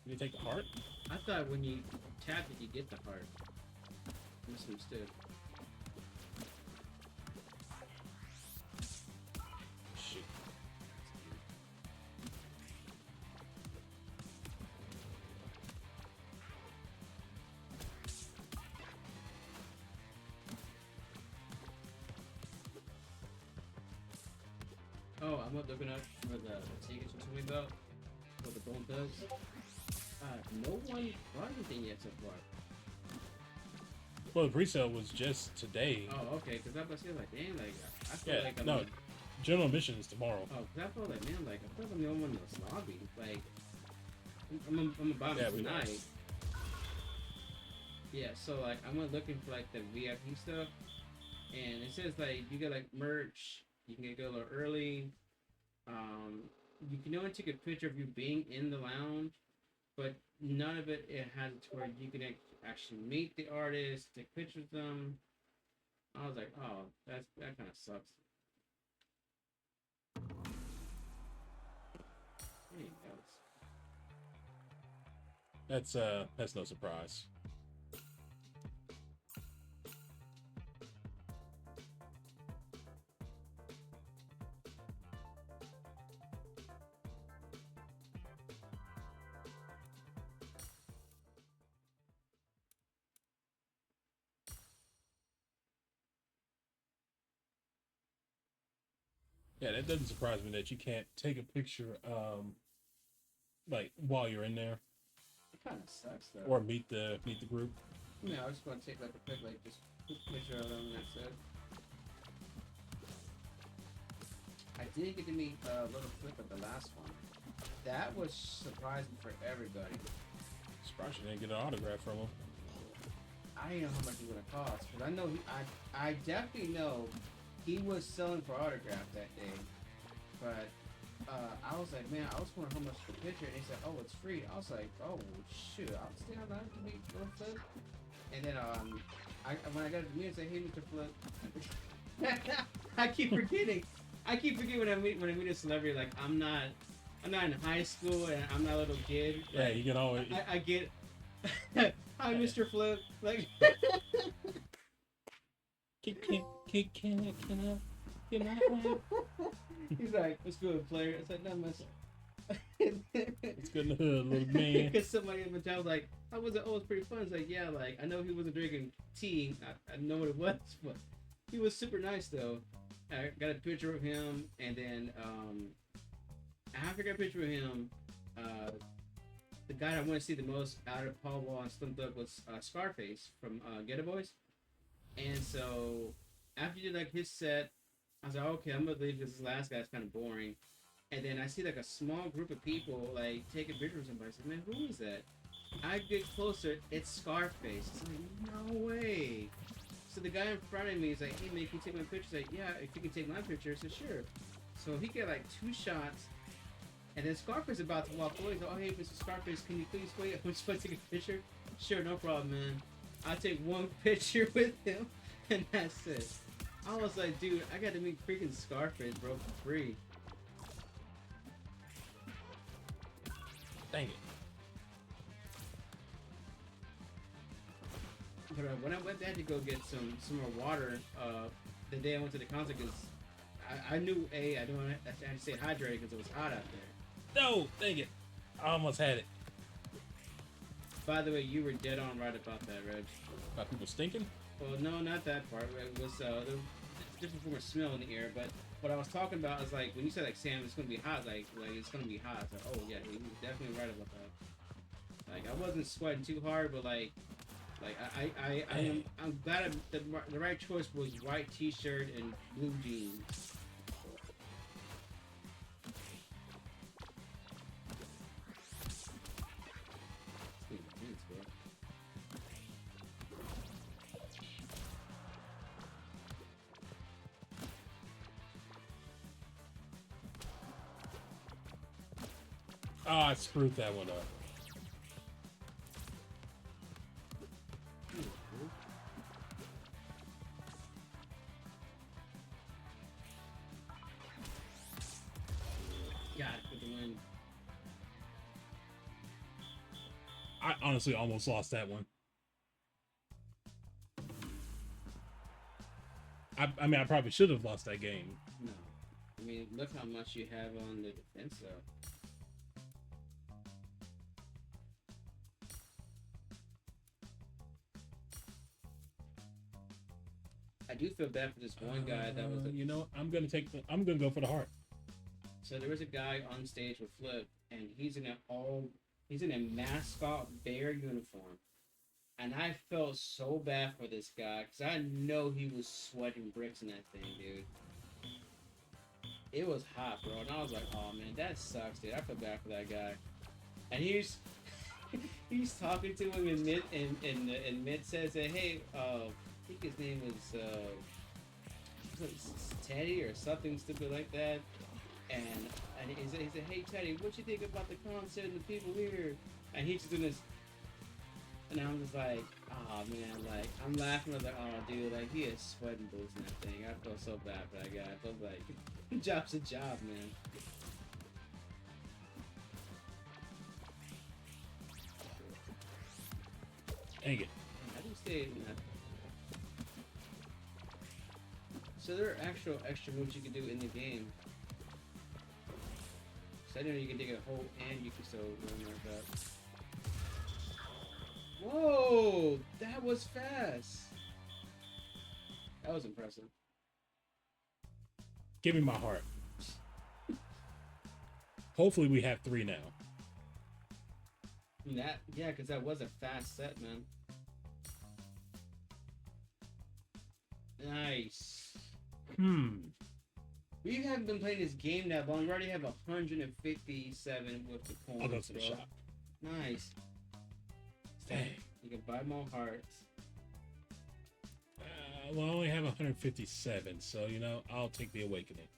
you didn't take the heart. I thought when you tap it, you get the heart. Misunderstood. Shoot. Oh, I'm not looking up for the tickets you're talking about. What the bone does. No one bought anything yet so far. Well, the pre-sale was just today. Oh, okay. Because I was like, dang, like I feel Yeah, like I'm no, like, general admission is tomorrow. oh, because I felt like, man, like I feel like I'm the only one in this lobby. Like I'm about Yeah, it we know. tonight. Yeah, so like I went looking for like the VIP stuff, and it says like you get like merch, you can go a little early. Um, you can only take a picture of you being in the lounge, but none of it had it to where you could actually meet the artist, take pictures with them. I was like, oh, that kind of sucks. There you go. That's no surprise. Yeah, that doesn't surprise me that you can't take a picture like while you're in there It kind of sucks though. or meet the group. You know, I was going to take like a quick, like just quick picture of them and that's it. I did get to meet Little Flip at the last one. That was surprising for everybody. Surprised you didn't get an autograph from him. I didn't know how much it was gonna cost, but I know I definitely know he was selling for autograph that day. But I was like, man, I was wondering how much for the picture, and he said, oh, it's free. I was like, oh shoot, I'll stay online to meet Little Flip. And then when I got to meet, I said, hey, Mr. Flip. I keep forgetting. I keep forgetting when I meet a celebrity. Like I'm not in high school and I'm not a little kid. Yeah, you can always. I get. Hi, Mr. Flip. Like. Can I? He's like, "What's good, player?" I said, "No, myself." It's good in the hood, little man. Because somebody in the town was like, "How was it? Oh, it's pretty fun." It's like, yeah, like I know he wasn't drinking tea. I know what it was, but he was super nice though. I got a picture of him, and then after I got a picture of him, the guy I want to see the most out of Paul Wall and Slim Thug was Scarface from Ghetto Boys. And so after you did like his set, I was like, okay, I'm gonna leave because this last guy's kind of boring. And then I see like a small group of people like taking pictures of somebody. I said, man, who is that? I get closer, it's Scarface. It's like, no way. So the guy in front of me is like, hey man, can you take my picture? He's like, yeah, if you can take my picture. I said, sure. So he got like 2 shots. And then Scarface is about to walk away. He's like, oh hey, Mr. Scarface, can you please wait? I'm just going to take a picture. Sure, no problem, man. I'll take 1 picture with him, and that's it. I was like, dude, I got to meet freaking Scarface, bro, for free. Dang it. But when I went there to go get some more water, the day I went to the concert, because I knew I had to stay hydrated because it was hot out there. No, dang it. I almost had it. By the way, you were dead on right about that, Reg. About people stinking? Well, no, not that part. It was the different form of smell in the air. But what I was talking about is like when you said like Sam, it's gonna be hot. Like it's gonna be hot. So, oh yeah, he was definitely right about that. Like I wasn't sweating too hard, but like I'm glad the right choice was white T-shirt and blue jeans. Oh, I screwed that one up. Got it for the win. I honestly almost lost that one. I mean, I probably should have lost that game. No. I mean, look how much you have on the defense, though. I do feel bad for this one guy that was. You know, I'm gonna go for the heart. So there was a guy on stage with Flip, and he's in a mascot bear uniform, and I felt so bad for this guy because I know he was sweating bricks in that thing, dude. It was hot, bro, and I was like, oh man, that sucks, dude. I feel bad for that guy, and he's talking to him, and Mitt says that, hey, I think his name was Teddy or something stupid like that. And he said, "Hey Teddy, what you think about the concert and the people here?" And he's just doing this, and I'm just like, "Oh man!" Like I'm laughing. I was like, "Oh dude, like he is sweating boosting that thing." I feel so bad for that guy. I feel like job's a job, man. Dang it. How do you stay in that? So there are actual extra moves you can do in the game. So I know you can dig a hole and you can still run like that. Whoa! That was fast. That was impressive. Give me my heart. Hopefully we have 3 now. That yeah, because that was a fast set, man. Nice. Hmm. We haven't been playing this game that long. We already have 157 with the I'll go coins, to the bro. shop. Nice. Dang. You can buy more hearts. Well, I only have 157, so you know I'll take the awakening.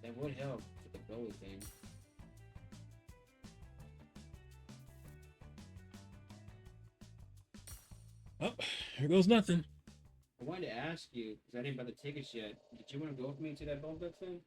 That would help for the goalie thing. Oh, here goes nothing. I wanted to ask you because I didn't buy the tickets yet. Did you want to go with me to that ball thing?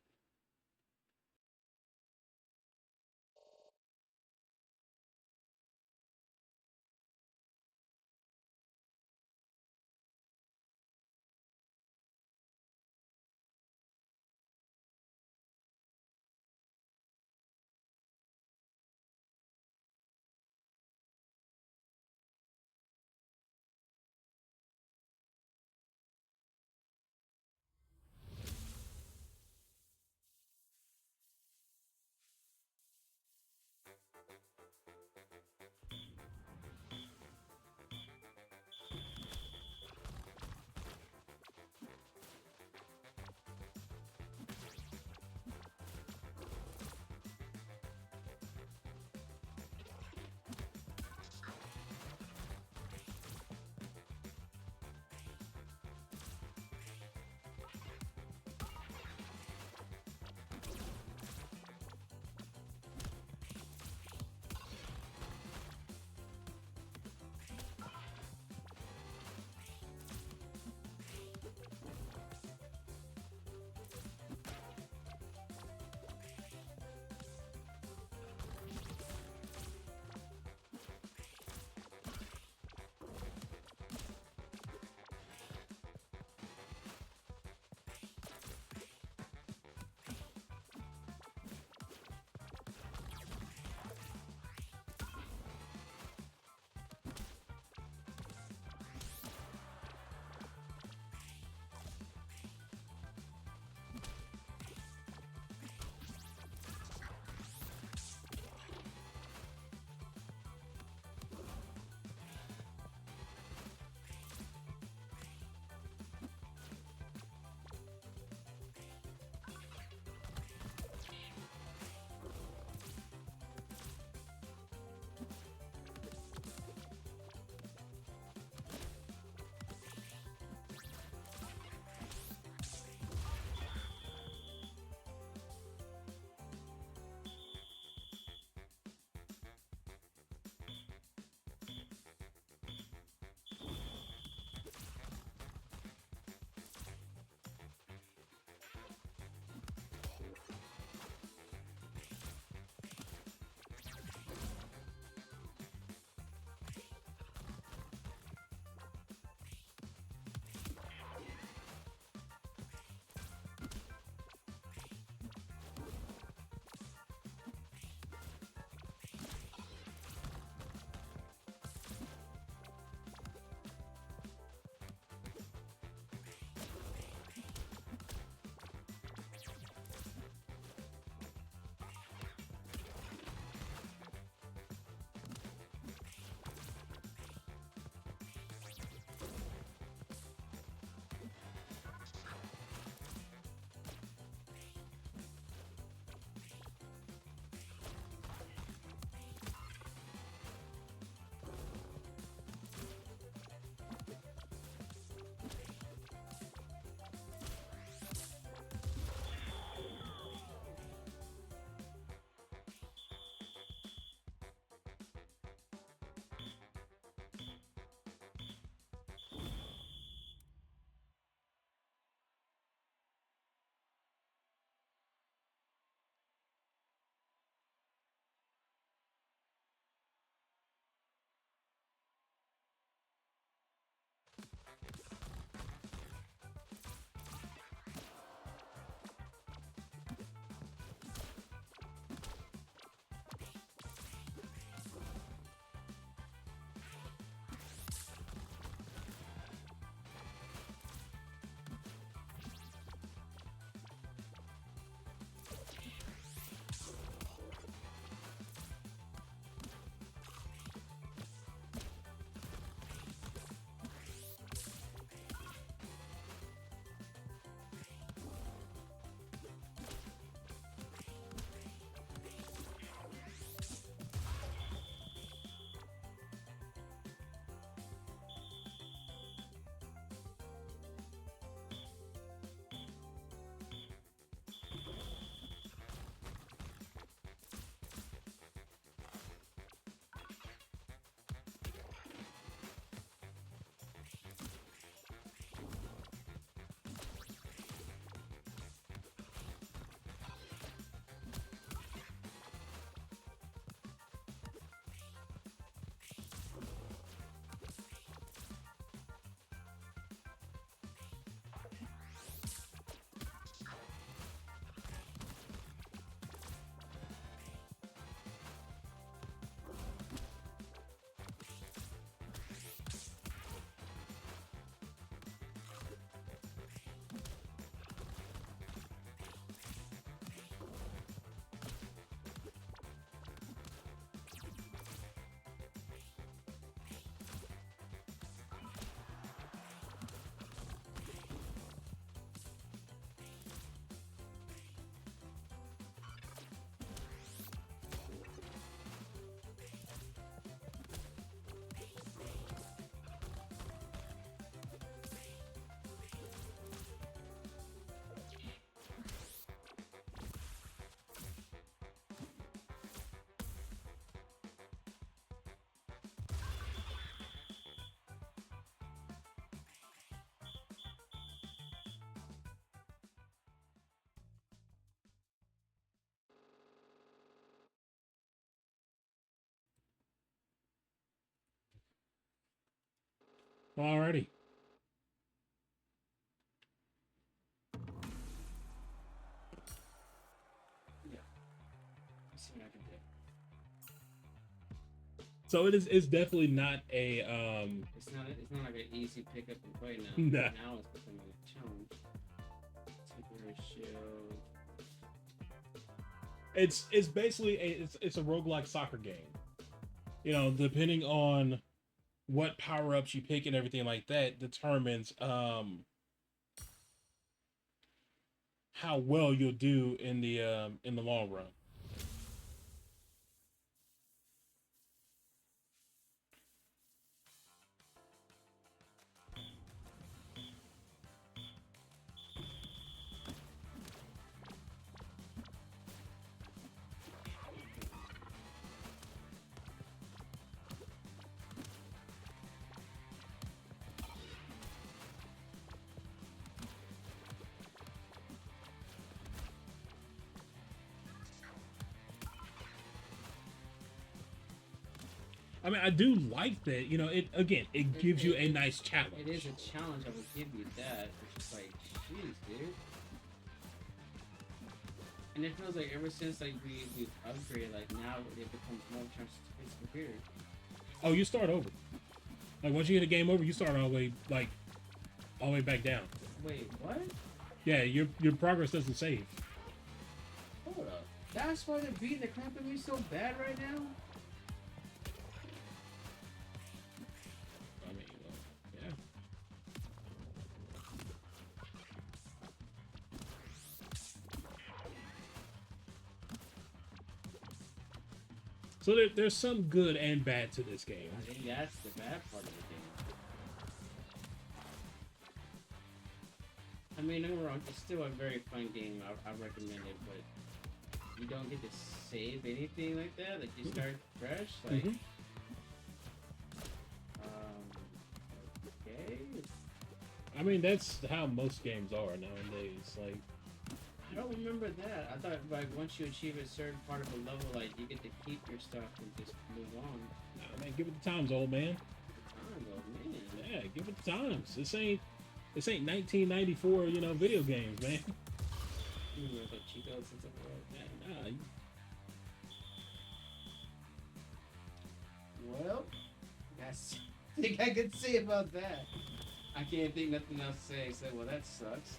Alrighty. Yeah. Let's see what I can do. So it's definitely not a It's not like an easy pick up and play now. nah. Now it's becoming a challenge. Temporary shield. It's basically it's a roguelike soccer game. You know, depending on what power ups you pick and everything like that determines how well you'll do in the long run. I mean, I do like that. You know, it again, it gives you a nice challenge. It is a challenge. I will give you that. It's just like, jeez, dude. And it feels like ever since like we've upgraded, like now it becomes more it's weird. Oh, you start over. Like once you hit a game over, you start all the way back down. Wait, what? Yeah, your progress doesn't save. Hold up. That's why they're beating the crap out of me so bad right now. I mean, well, yeah. So there's some good and bad to this game. I think that's the bad part of the game. I mean, don't get me wrong, it's still a very fun game. I recommend it, but you don't get to save anything like that. Like you start fresh, like. Mm-hmm. Okay. I mean, that's how most games are nowadays. Like, I don't remember that. I thought like once you achieve a certain part of a level, like you get to keep your stuff and just move on. nah, man, give it the times, old man. Time though, man. Yeah, give it the times. This ain't 1994, you know, video games, man. There's like Chicos and stuff like that. Nah, Well, that's I think I could say about that. I can't think nothing else to say except well that sucks.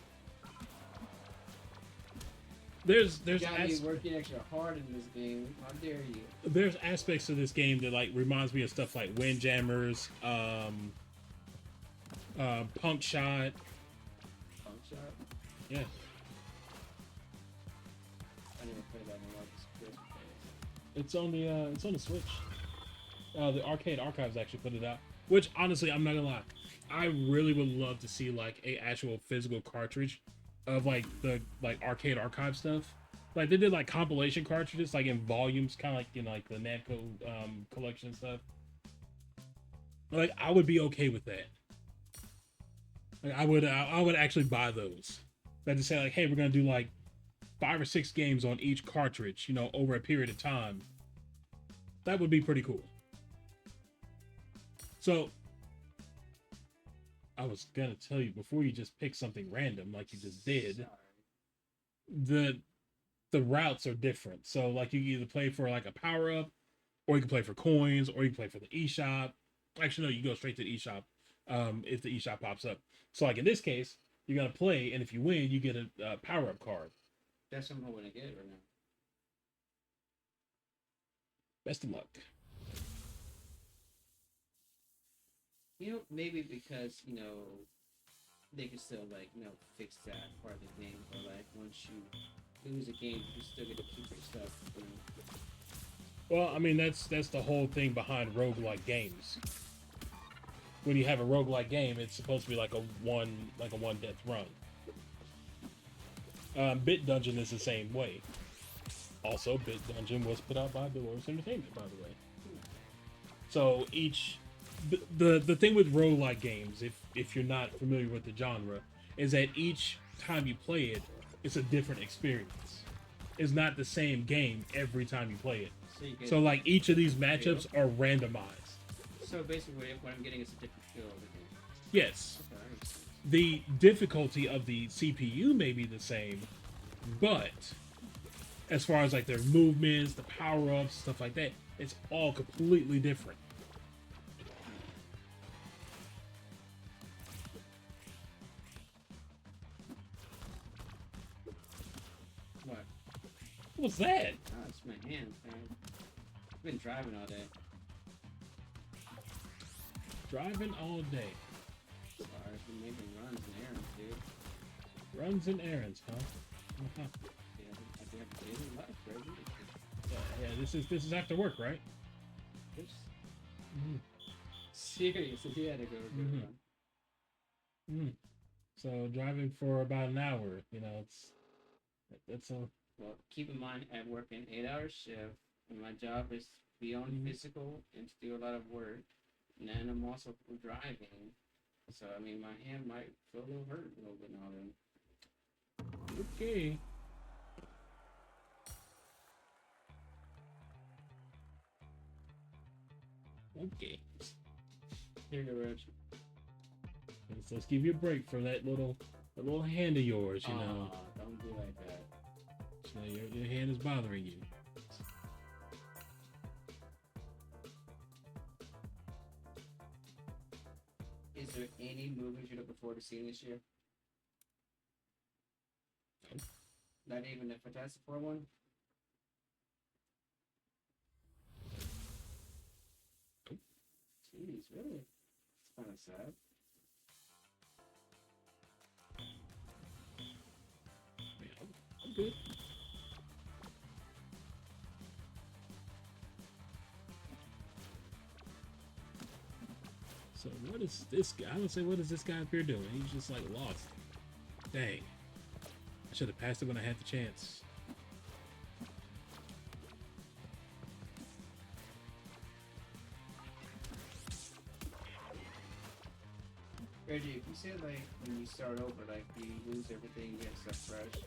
there's You got me working extra hard in this game. How dare you? there's aspects to this game that like reminds me of stuff like Windjammers, Punk Shot. Punk shot. Yeah, I never played that one. it's on the Switch. The Arcade Archives actually put it out. Which honestly, I'm not gonna lie, I really would love to see like a actual physical cartridge of like the like Arcade Archive stuff. Like they did like compilation cartridges, like in volumes, kind of like you know like the Namco collection and stuff. Like I would be okay with that. Like I would actually buy those. That to say like, hey, we're gonna do like 5 or 6 games on each cartridge, you know, over a period of time. That would be pretty cool. So I was gonna tell you before you just pick something random like you just did. Sorry. The routes are different. So like you can either play for like a power up, or you can play for coins, or you can play for the eShop. Actually, no, you go straight to the eShop if the eShop pops up. So like in this case, you're gonna play, and if you win, you get a power up card. That's what I'm hoping to get right now. Best of luck. You know, maybe because you know they can still like you know fix that part of the game, or like once you lose a game, you still get to keep your stuff. You know? Well, I mean that's the whole thing behind roguelike games. When you have a roguelike game, it's supposed to be like a one death run. Bit Dungeon is the same way. Also, Bit Dungeon was put out by Dolores Entertainment, by the way. So each the thing with roguelike games, if you're not familiar with the genre, is that each time you play it, it's a different experience. It's not the same game every time you play it. So like each of these matchups are randomized. So basically, what I'm getting is a different feel of the game. Yes, Okay, I understand. the difficulty of the CPU may be the same, but as far as like their movements, the power ups, stuff like that, it's all completely different. What? What's that? Oh, it's my hands, man. I've been driving all day. Driving all day. Sorry, I've been making runs and errands, dude. Runs and errands, huh? Uh-huh. Yeah, I do have a daily life, baby. Yeah, this is after work, right? Oops. Mm-hmm. Seriously, you had to go to a Mm-hmm. run. Mm-hmm. So driving for about an hour, that's a. Well, keep in mind, I work an 8-hour shift, and my job is beyond Mhm. physical and to do a lot of work. And then I'm also driving. So, I mean, my hand might feel a little hurt a little bit now then. Okay. Okay. Here you go, Reg. Let's give you a break from that little hand of yours. Aw, don't be like that. Your hand is bothering you. Is there any movies you're looking forward to seeing this year? No. Not even a Fantastic Four one? Nope. Jeez, really? It's kind of sad. Man, I'm good. So what is this guy? I would say, what is this guy up here doing? He's just like lost. Dang. I should have passed it when I had the chance. Reggie, if you say like when you start over, like you lose everything, you get stuff fresh,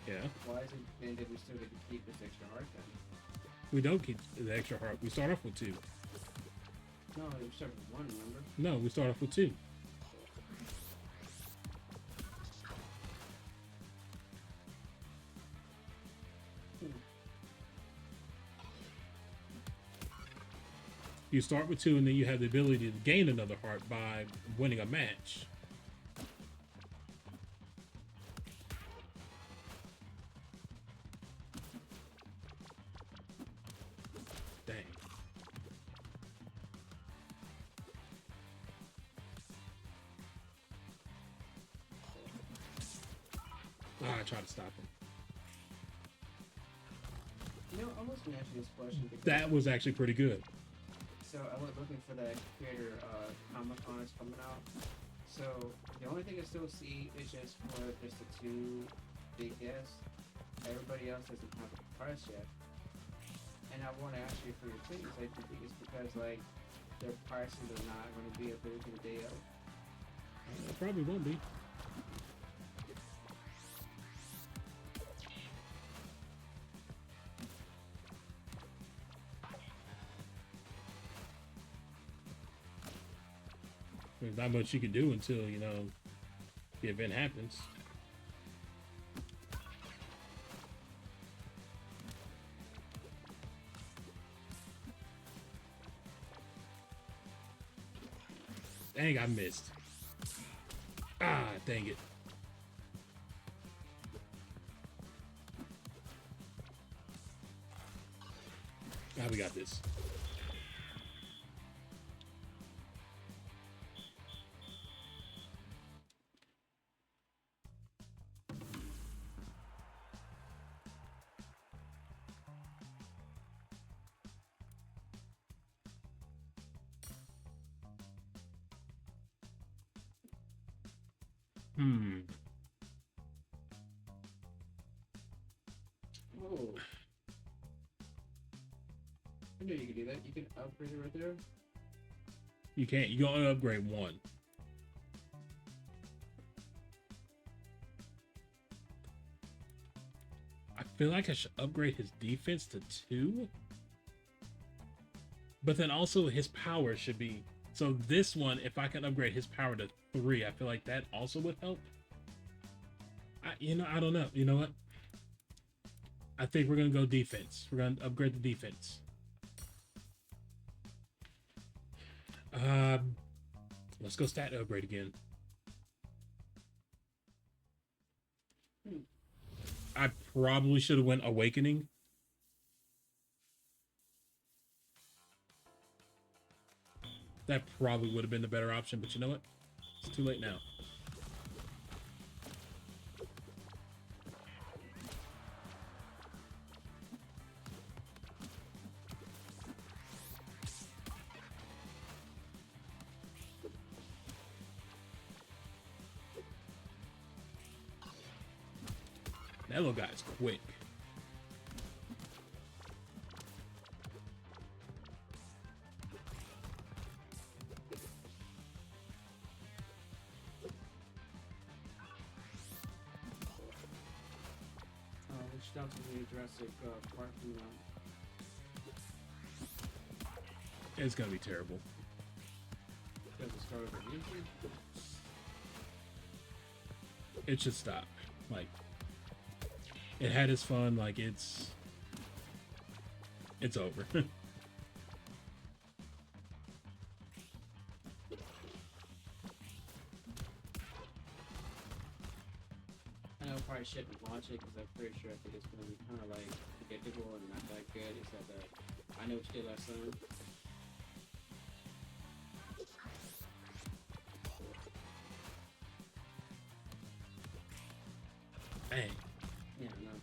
Yeah. why is it then that we still get to keep this extra heart then? We don't keep the extra heart. We start off with two. No, we start with one, remember? No, we start off with two. You start with two, and then you have the ability to gain another heart by winning a match. Dang. I tried to stop him. You know, I was gonna ask you this question because That was actually pretty good. so I went looking for that creator Comic Con is coming out. So the only thing I still see is just for just the two big guests. Everybody else doesn't have a price yet. And I want to ask you for your opinions. I think it's because like their prices are not going to be available the day of. It probably won't be. There's not much you can do until, the event happens. Dang, I missed. Ah, dang it. Ah, we got this. Hmm. Oh, I knew you could do that. You can upgrade it right there. You can't. You can only upgrade one. I feel like I should upgrade his defense to 2. But then also his power should be So this one, if I can upgrade his power to 3, I feel like that also would help. I don't know. You know what? I think we're gonna go defense. We're gonna upgrade the defense. Let's go stat upgrade again. I probably should have went awakening. That probably would have been the better option, but you know what? It's too late now. That little guy's quick. Reached out to the Jurassic Park, you know. It's gonna be terrible. Because it started with YouTube. It should stop. Like, it had its fun. Like, it's over. I know I probably shouldn't watch it because I'm pretty sure I think it's going to be kind of like predictable and not that good. Except that I know what you did last time. Dang. Yeah, I know.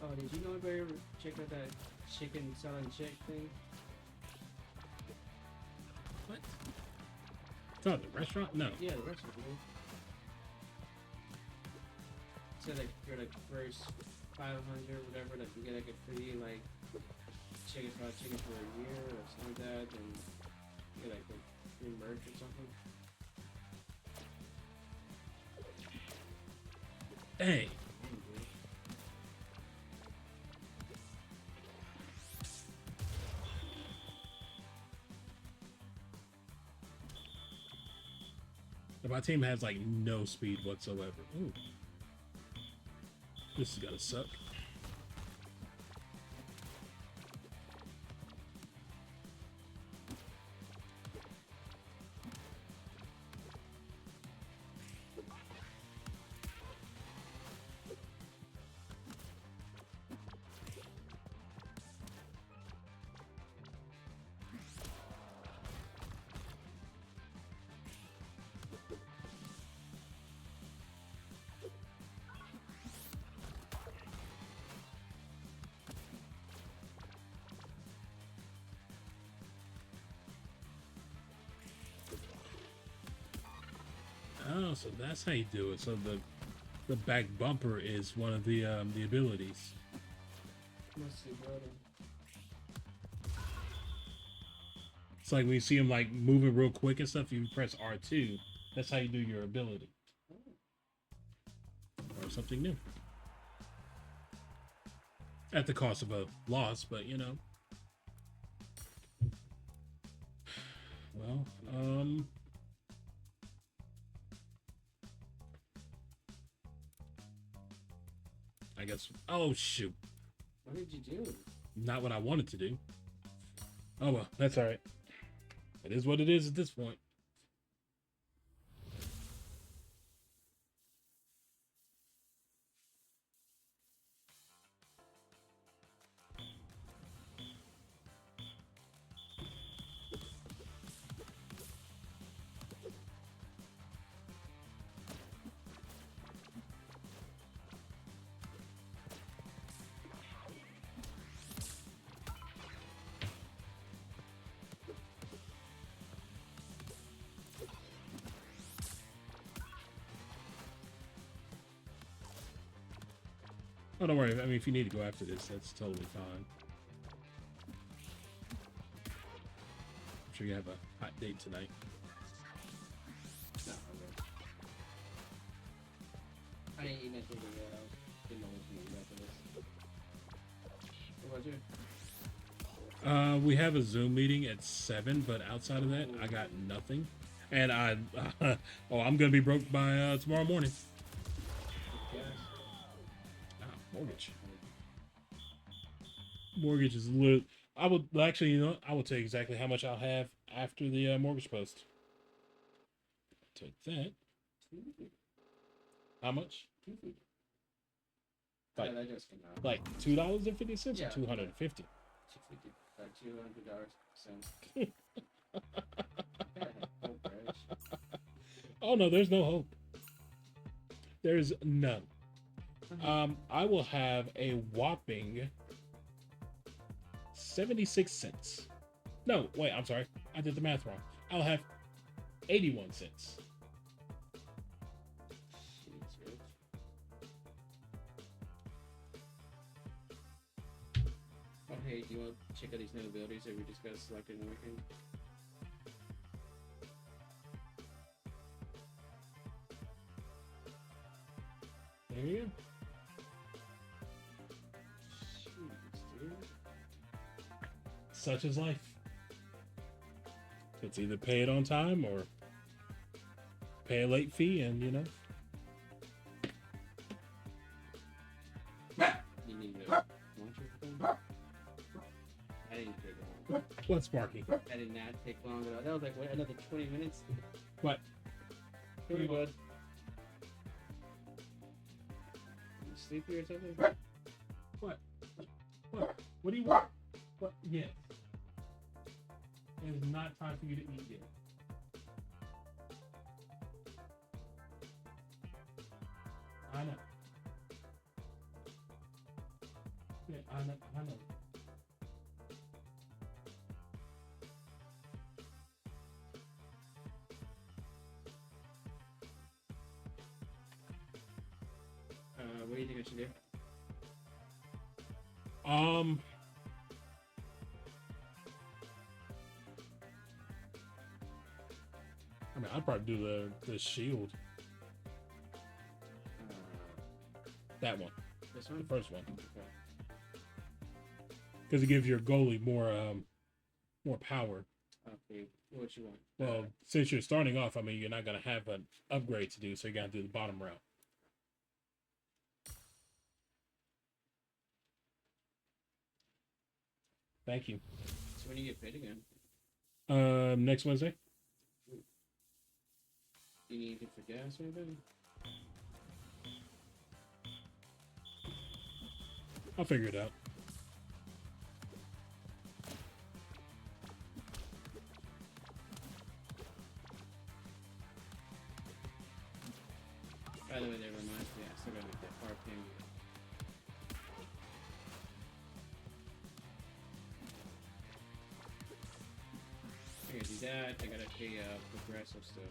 Oh, did you know anybody ever check out that chicken selling chick thing? What? Oh, the restaurant? No. Yeah, the restaurant, dude. So like for like first 500 whatever, like you get like a free like chicken fried chicken for a year or something like that, and you get like a free merch or something. Dang. Dang, dude. My team has like no speed whatsoever. Ooh. This is gonna suck. Oh, so that's how you do it. So the back bumper is one of the abilities. Must be brother. It's like when you see him like moving real quick and stuff, you press R2. That's how you do your ability. Or something new. At the cost of a loss, but you know. Well, I guess. Oh shoot! What did you do? Not what I wanted to do. Oh well, that's all right. It is what it is at this point. Oh, don't worry. I mean, if you need to go after this, that's totally fine. I'm sure you have a hot date tonight. No, okay. I ain't eating anything didn't know what to eat after this. What was it? We have a Zoom meeting at 7, but outside of that, I got nothing. And I'm gonna be broke by tomorrow morning. Yes. Mortgage. Mortgage is lit. I would actually, I will tell you exactly how much I'll have after the mortgage post. Take that. How much? Like, that just came out. like $2.50 Yeah. or $250. $200. Oh no, there's no hope. There's none. I will have a whopping 76 cents. No, wait, I'm sorry. I did the math wrong. I'll have 81 cents. Oh, hey, do you want to check out these new abilities that we discussed selected and working? There you go. Jeez, dude. Such is life. It's either pay it on time or pay a late fee, and You need to launch your phone? I didn't take long. What's Sparky? I did not take long at all. That was like, what, another 20 minutes? What? Pretty good. You sleepy or something? What? What do you want? What? Yes. It is not time for you to eat yet. I know. Yeah, I know. What do you think I should do? I mean, I'd probably do the shield. That one. This one? The first one. Okay. Because it gives your goalie more power. Okay, what you want? Well, since you're starting off, I mean, you're not going to have an upgrade to do, so you got to do the bottom route. Thank you. So when you get paid again? Next Wednesday. You need anything for gas or anything? I'll figure it out. By the way, that reminds me, I still gotta make that car payment. I gotta do that. I gotta pay Progressive still.